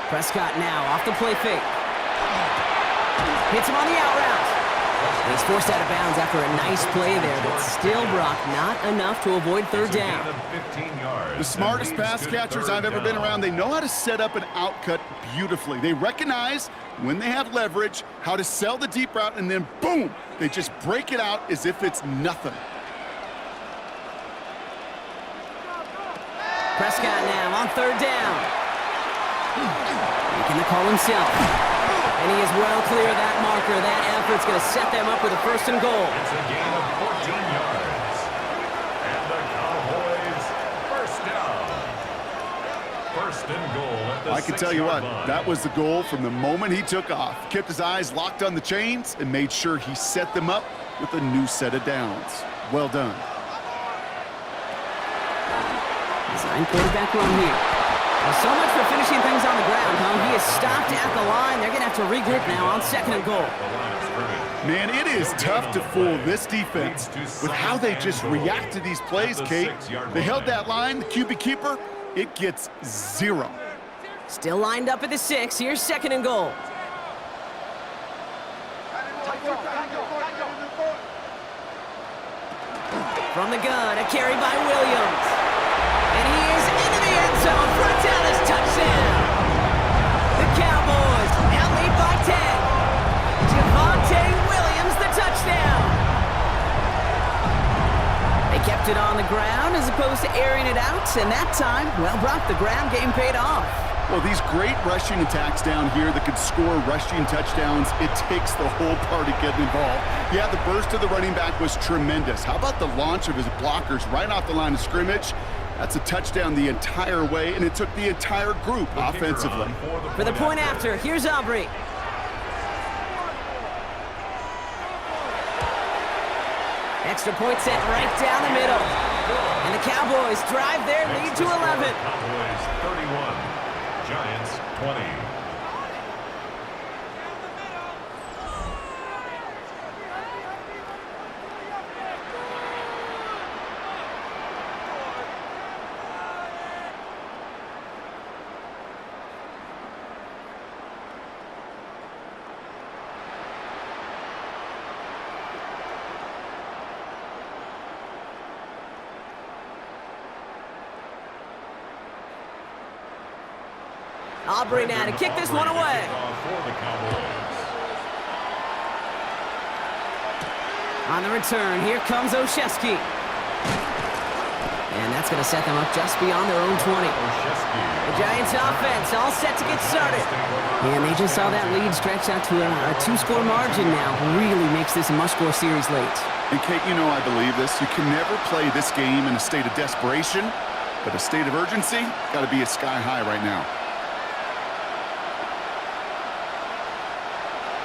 Prescott now off the play fake. Hits him on the out route. He's forced out of bounds after a nice play there, but still, Brock, not enough to avoid third down. The smartest pass catchers I've ever been around, they know how to set up an outcut beautifully. They recognize when they have leverage, how to sell the deep route, and then boom, they just break it out as if it's nothing. Prescott now on third down. Making the call himself. And he is well clear of that marker. That effort's going to set them up with a first and goal. It's a gain of 14 yards. And the Cowboys first down. First and goal at the 6-yard line. I can tell you what, that was the goal from the moment he took off. Kept his eyes locked on the chains and made sure he set them up with a new set of downs. Well done. Design quarterback run here. Well, so much for finishing things on the ground, huh? He is stopped at the line. They're going to have to regroup now on second and goal. Man, it is tough to fool this defense with how they just react to these plays, Kate. They held that line, the QB keeper, it gets 0. Still lined up at the 6. Here's second and goal. From the gun, a carry by Williams. And he is into the end zone for a Dallas touchdown. The Cowboys now lead by 10. Javonte Williams, the touchdown. They kept it on the ground as opposed to airing it out, and that time, well, Brock, the ground game paid off. Well, these great rushing attacks down here that could score rushing touchdowns, it takes the whole party getting involved. Yeah, the burst of the running back was tremendous. How about the launch of his blockers right off the line of scrimmage? That's a touchdown the entire way, and it took the entire group offensively. For the point after, here's Aubrey. Extra point set right down the middle. And the Cowboys drive their lead to 11. Cowboys 31, Giants 20. Aubrey now to kick this one away. On the return, here comes Olszewski. And that's going to set them up just beyond their own 20. The Giants offense all set to get started. And they just saw that lead stretch out to a 2-score margin now. Really makes this a must-score series late. And Kate, you know I believe this. You can never play this game in a state of desperation, but a state of urgency got to be at sky high right now.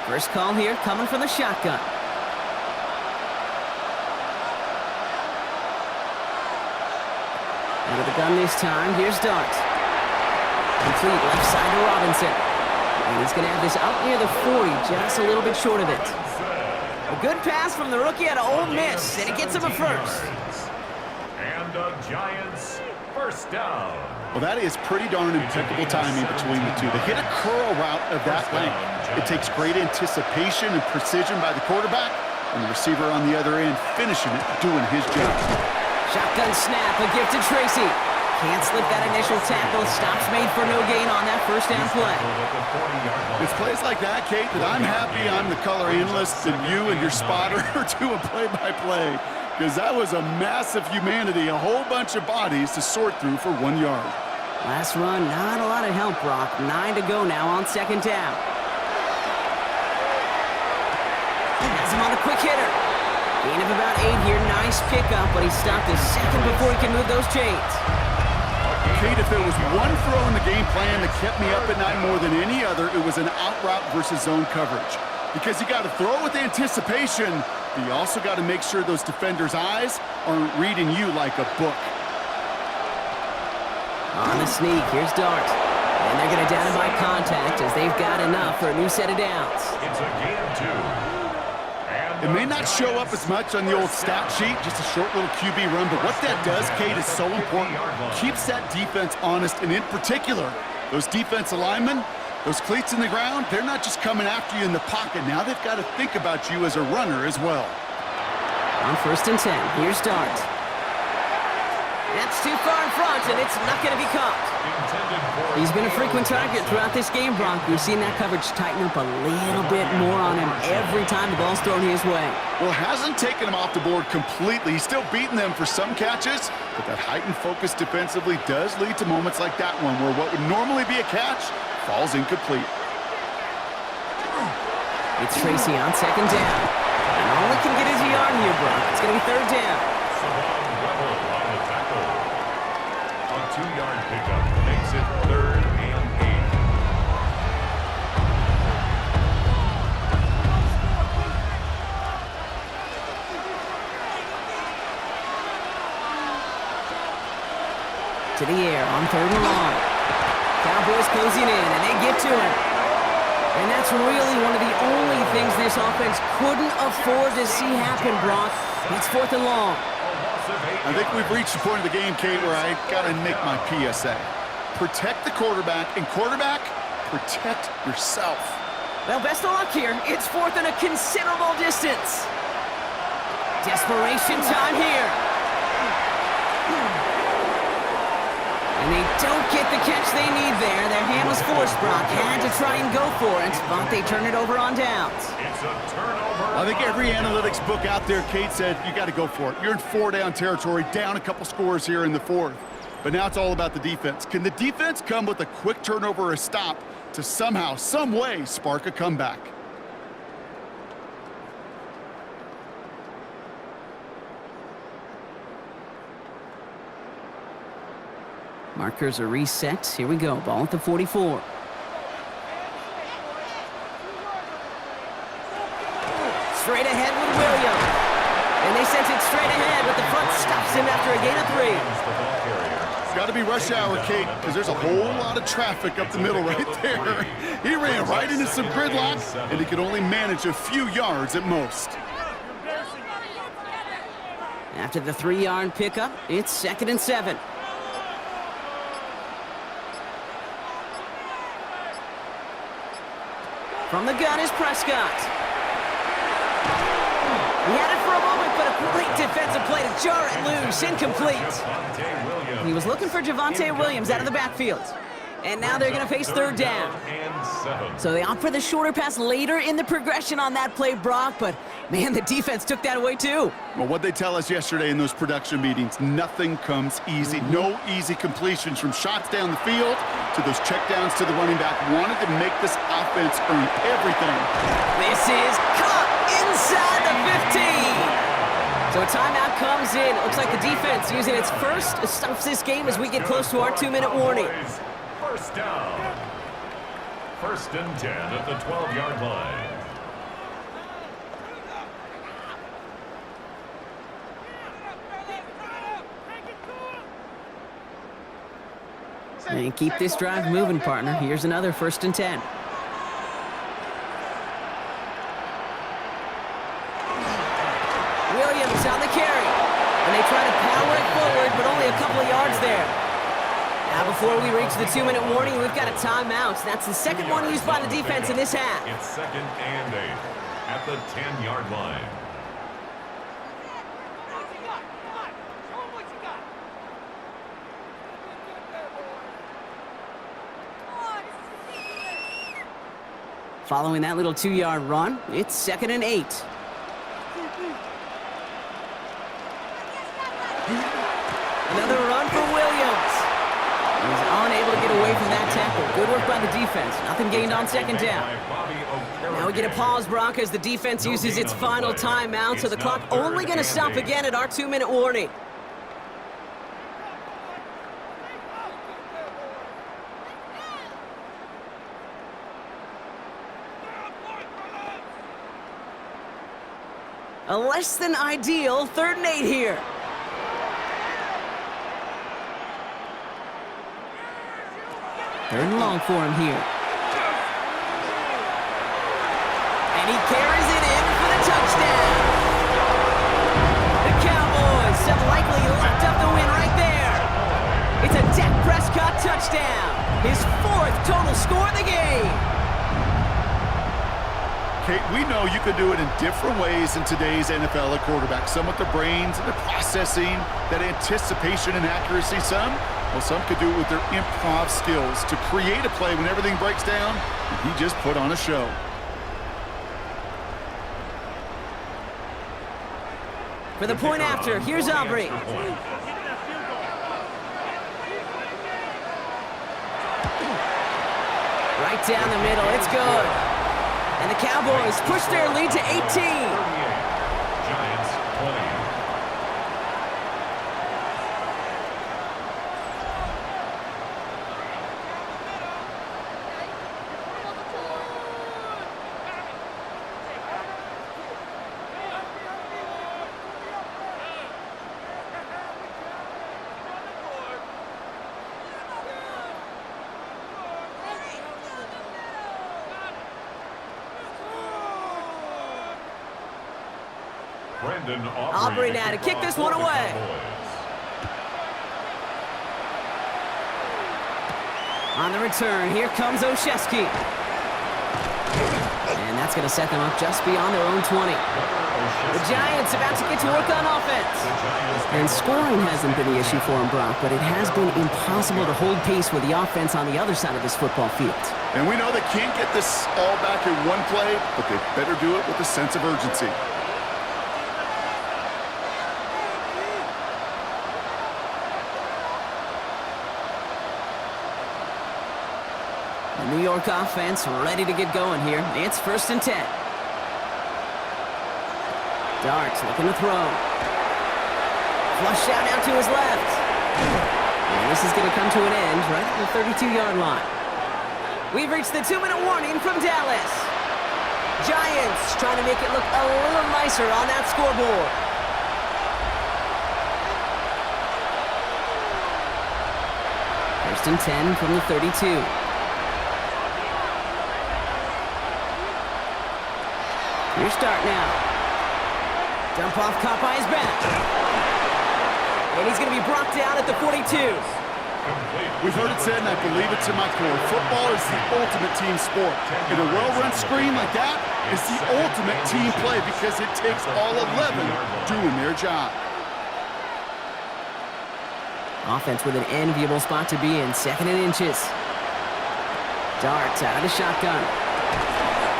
First call here coming from the shotgun. Out of the gun this time, here's Dart. Complete left side to Robinson. And he's going to have this out near the 40, just a little bit short of it. A good pass from the rookie out of Ole Miss, and it gets him a first. And the Giants first down. Well, that is pretty darn impeccable timing between the two. They hit a curl route of that length. It takes great anticipation and precision by the quarterback, and the receiver on the other end finishing it, doing his job. Shotgun snap, a gift to Tracy. Can't slip that initial tackle. Stops made for no gain on that first down play. It's plays like that, Kate, that I'm happy I'm the color analyst and you and your spotter are doing play-by-play. Because that was a massive humanity, a whole bunch of bodies to sort through for 1 yard. Last run, not a lot of help, Brock. 9 to go now on second down. Has him on a quick hitter. Gain of about 8 here. Nice pickup, but he stopped a second before he can move those chains. A Kate, if there was one throw in the game plan that kept me up at night more than any other, it was an out route versus zone coverage. Because you got to throw with anticipation, but you also got to make sure those defenders' eyes aren't reading you like a book. On the sneak, here's Dart. And they're going to down him by contact as they've got enough for a new set of downs. It's a gain of 2. It may not show up as much on the old stat sheet, just a short little QB run, but what that does, Kate, is so important. Keeps that defense honest, and in particular, those defensive linemen, those cleats in the ground, they're not just coming after you in the pocket. Now they've got to think about you as a runner as well. On 1st and 10, here's Dart. That's too far in front, and it's not going to be caught. He's been a frequent target throughout this game, Bronk. We've seen that coverage tighten up a little bit more on him every time the ball's thrown his way. Well, it hasn't taken him off the board completely. He's still beating them for some catches, but that heightened focus defensively does lead to moments like that one where what would normally be a catch falls incomplete. It's Tracy on 2nd down. And all he can get is a yard here, Bronk. It's going to be 3rd down. A 2-yard pickup makes it 3rd and 8. To the air on 3rd and long. Cowboys closing in, and they get to him. And that's really one of the only things this offense couldn't afford to see happen, Bronk. It's 4th and long. I think we've reached the point of the game, Kate, where I got to make my PSA. Protect the quarterback, and quarterback, protect yourself. Well, best of luck here. It's 4th and a considerable distance. Desperation time here. And they don't get the catch they need there. Their hand was forced, Brock. Had to try and go for it, but they turn it over on downs. It's a turnover. I think every analytics book out there, Kate, said you got to go for it. You're in 4-down territory, down a couple scores here in the 4th. But now it's all about the defense. Can the defense come with a quick turnover or a stop to somehow, some way, spark a comeback? Markers are reset. Here we go. Ball at the 44. Straight ahead with Williams. And they sent it straight ahead, but the front stops him after a gain of 3. It's got to be rush hour, Kate, because there's a whole lot of traffic up the middle right there. He ran right into some gridlock, and he could only manage a few yards at most. After the 3-yard pickup, it's 2nd and 7. From the gun is Prescott. He had it for a moment, but a great defensive play to jar it loose. Incomplete. He was looking for Javonte Williams out of the backfield. And now they're going to face 3rd down. So they opt for the shorter pass later in the progression on that play, Brock. But, man, the defense took that away, too. Well, what they tell us yesterday in those production meetings, nothing comes easy. No easy completions from shots down the field to those checkdowns to the running back. Wanted to make this offense earn everything. This is caught inside the 15. So a timeout comes in. It looks like the defense using its first stops this game as we get close to our 2-minute warning. 1st down. 1st and 10 at the 12-yard line. And keep this drive moving, partner. Here's another 1st and 10. Williams on the carry. And they try to power it forward, but only a couple of yards there. Now, before we reach the 2-minute warning, we've got a timeout. That's the second one used by the defense in this half. It's 2nd and 8 at the 10-yard line. Following that little 2-yard run, it's 2nd and 8. Another run for Williams. He's unable to get away from that tackle. Good work by the defense. Nothing gained on 2nd down. Now we get a pause, Brock, as the defense uses its final timeout, so the clock only going to stop again at our 2-minute warning. A less than ideal 3rd and 8 here. Third and long for him here. And he carries it in for the touchdown. The Cowboys have likely locked up the win right there. It's a Dak Prescott touchdown. His 4th total score of the game. Kate, we know you can do it in different ways in today's NFL at quarterback. Some with their brains and their processing, that anticipation and accuracy. Some could do it with their improv skills to create a play when everything breaks down. And he just put on a show. For the point after, here's Aubrey. Right down the middle, it's good. And the Cowboys push their lead to 18. Giants 20. Aubrey now to kick this one away. On the return, here comes Olszewski. And that's going to set them up just beyond their own 20. The Giants about to get to work on offense. And scoring hasn't been the issue for them, Brock, but it has been impossible to hold pace with the offense on the other side of this football field. And we know they can't get this all back in one play, but they better do it with a sense of urgency. The New York offense ready to get going here. It's 1st and 10. Darts looking to throw. Flush out now to his left. And this is going to come to an end right at the 32-yard line. We've reached the 2-minute warning from Dallas. Giants trying to make it look a little nicer on that scoreboard. First and 10 from the 32. Your start now. Dump off caught by his back. And he's going to be brought down at the 42. We've heard it said, and I believe it to my core, football is the ultimate team sport. And a well-run screen like that is the ultimate team play because it takes all 11 doing their job. Offense with an enviable spot to be in, 2nd and inches. Darts out of the shotgun.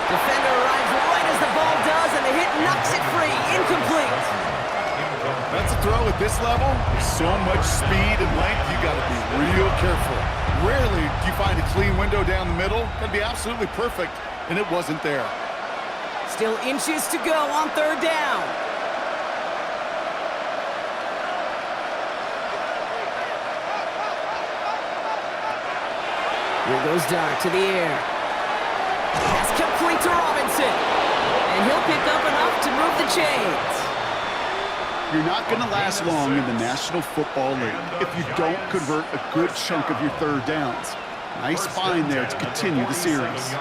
Defender arrives right as the ball does, and the hit knocks it free. Incomplete. That's a throw at this level. So much speed and length, you got to be real careful. Rarely do you find a clean window down the middle. That'd be absolutely perfect, and it wasn't there. Still inches to go on 3rd down. Here goes Dart to the air. Pass complete to Robinson. And he'll pick up enough to move the chains. You're not going to last long in the National Football League if you don't convert a good chunk of your 3rd downs. Nice find there to continue the series.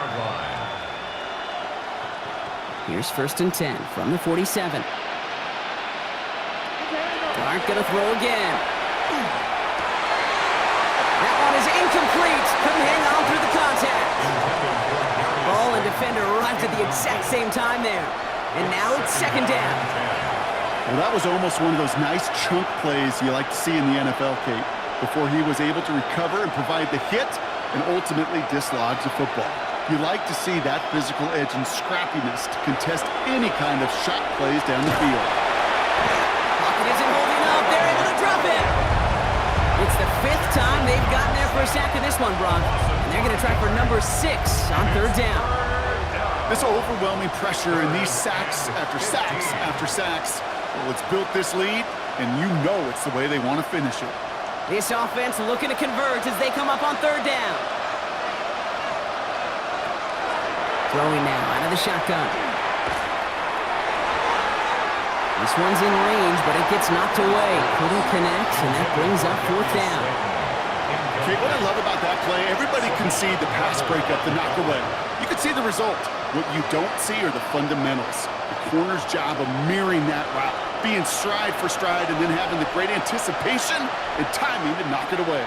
Here's 1st and 10 from the 47. Dart gonna throw again. That one is incomplete. Couldn't hang on through the contact. Ball and defender arrived at the exact same time there. And now it's 2nd down. Well, that was almost one of those nice chunk plays you like to see in the NFL, Kate, before he was able to recover and provide the hit and ultimately dislodge the football. You like to see that physical edge and scrappiness to contest any kind of shot plays down the field. Pocket isn't holding up. They're able to drop it. It's the 5th time they've gotten there for a sack in this one, Brock. And they're going to try for number 6 on 3rd down. This overwhelming pressure and these sacks after sacks after sacks, well, it's built this lead, and you know it's the way they want to finish it. This offense looking to converge as they come up on 3rd down. Throwing now out of the shotgun. This one's in range, but it gets knocked away. Couldn't connect, and that brings up 4th down. Okay, what I love about that play, everybody can see the pass breakup, the knock away. You can see the result. What you don't see are the fundamentals. The corner's job of mirroring that route, being stride for stride, and then having the great anticipation and timing to knock it away.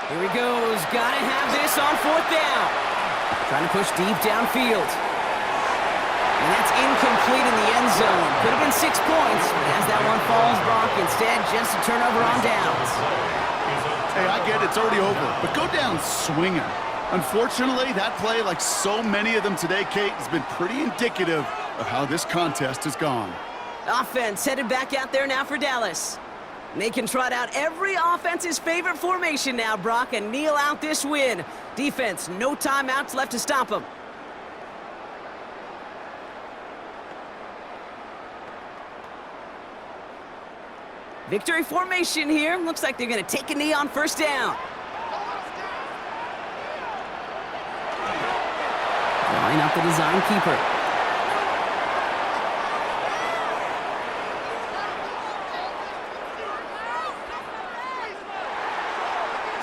Here he goes. Gotta have this on 4th down. Trying to push deep downfield. And that's incomplete in the end zone. Could have been 6 points, but as that one falls, Brock, instead just a turnover on downs. Hey, I get it, it's already over, but go down swinging. Unfortunately, that play, like so many of them today, Kate, has been pretty indicative of how this contest has gone. Offense headed back out there now for Dallas. And they can trot out every offense's favorite formation now, Brock, and kneel out this win. Defense, no timeouts left to stop them. Victory formation here. Looks like they're going to take a knee on 1st down. Line up the design keeper.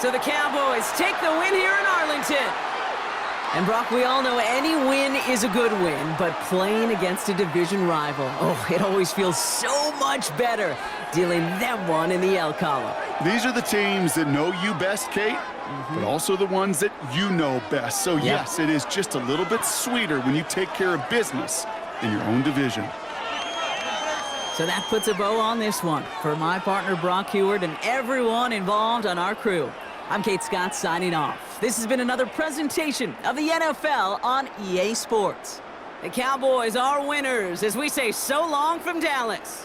So the Cowboys take the win here in Arlington. And Brock, we all know any win is a good win, but playing against a division rival, oh, it always feels so much better dealing them one in the L column. These are the teams that know you best, Kate, but also the ones that you know best. So yes, it is just a little bit sweeter when you take care of business in your own division. So that puts a bow on this one. For my partner, Brock Heward, and everyone involved on our crew, I'm Kate Scott signing off. This has been another presentation of the NFL on EA Sports. The Cowboys are winners as we say so long from Dallas.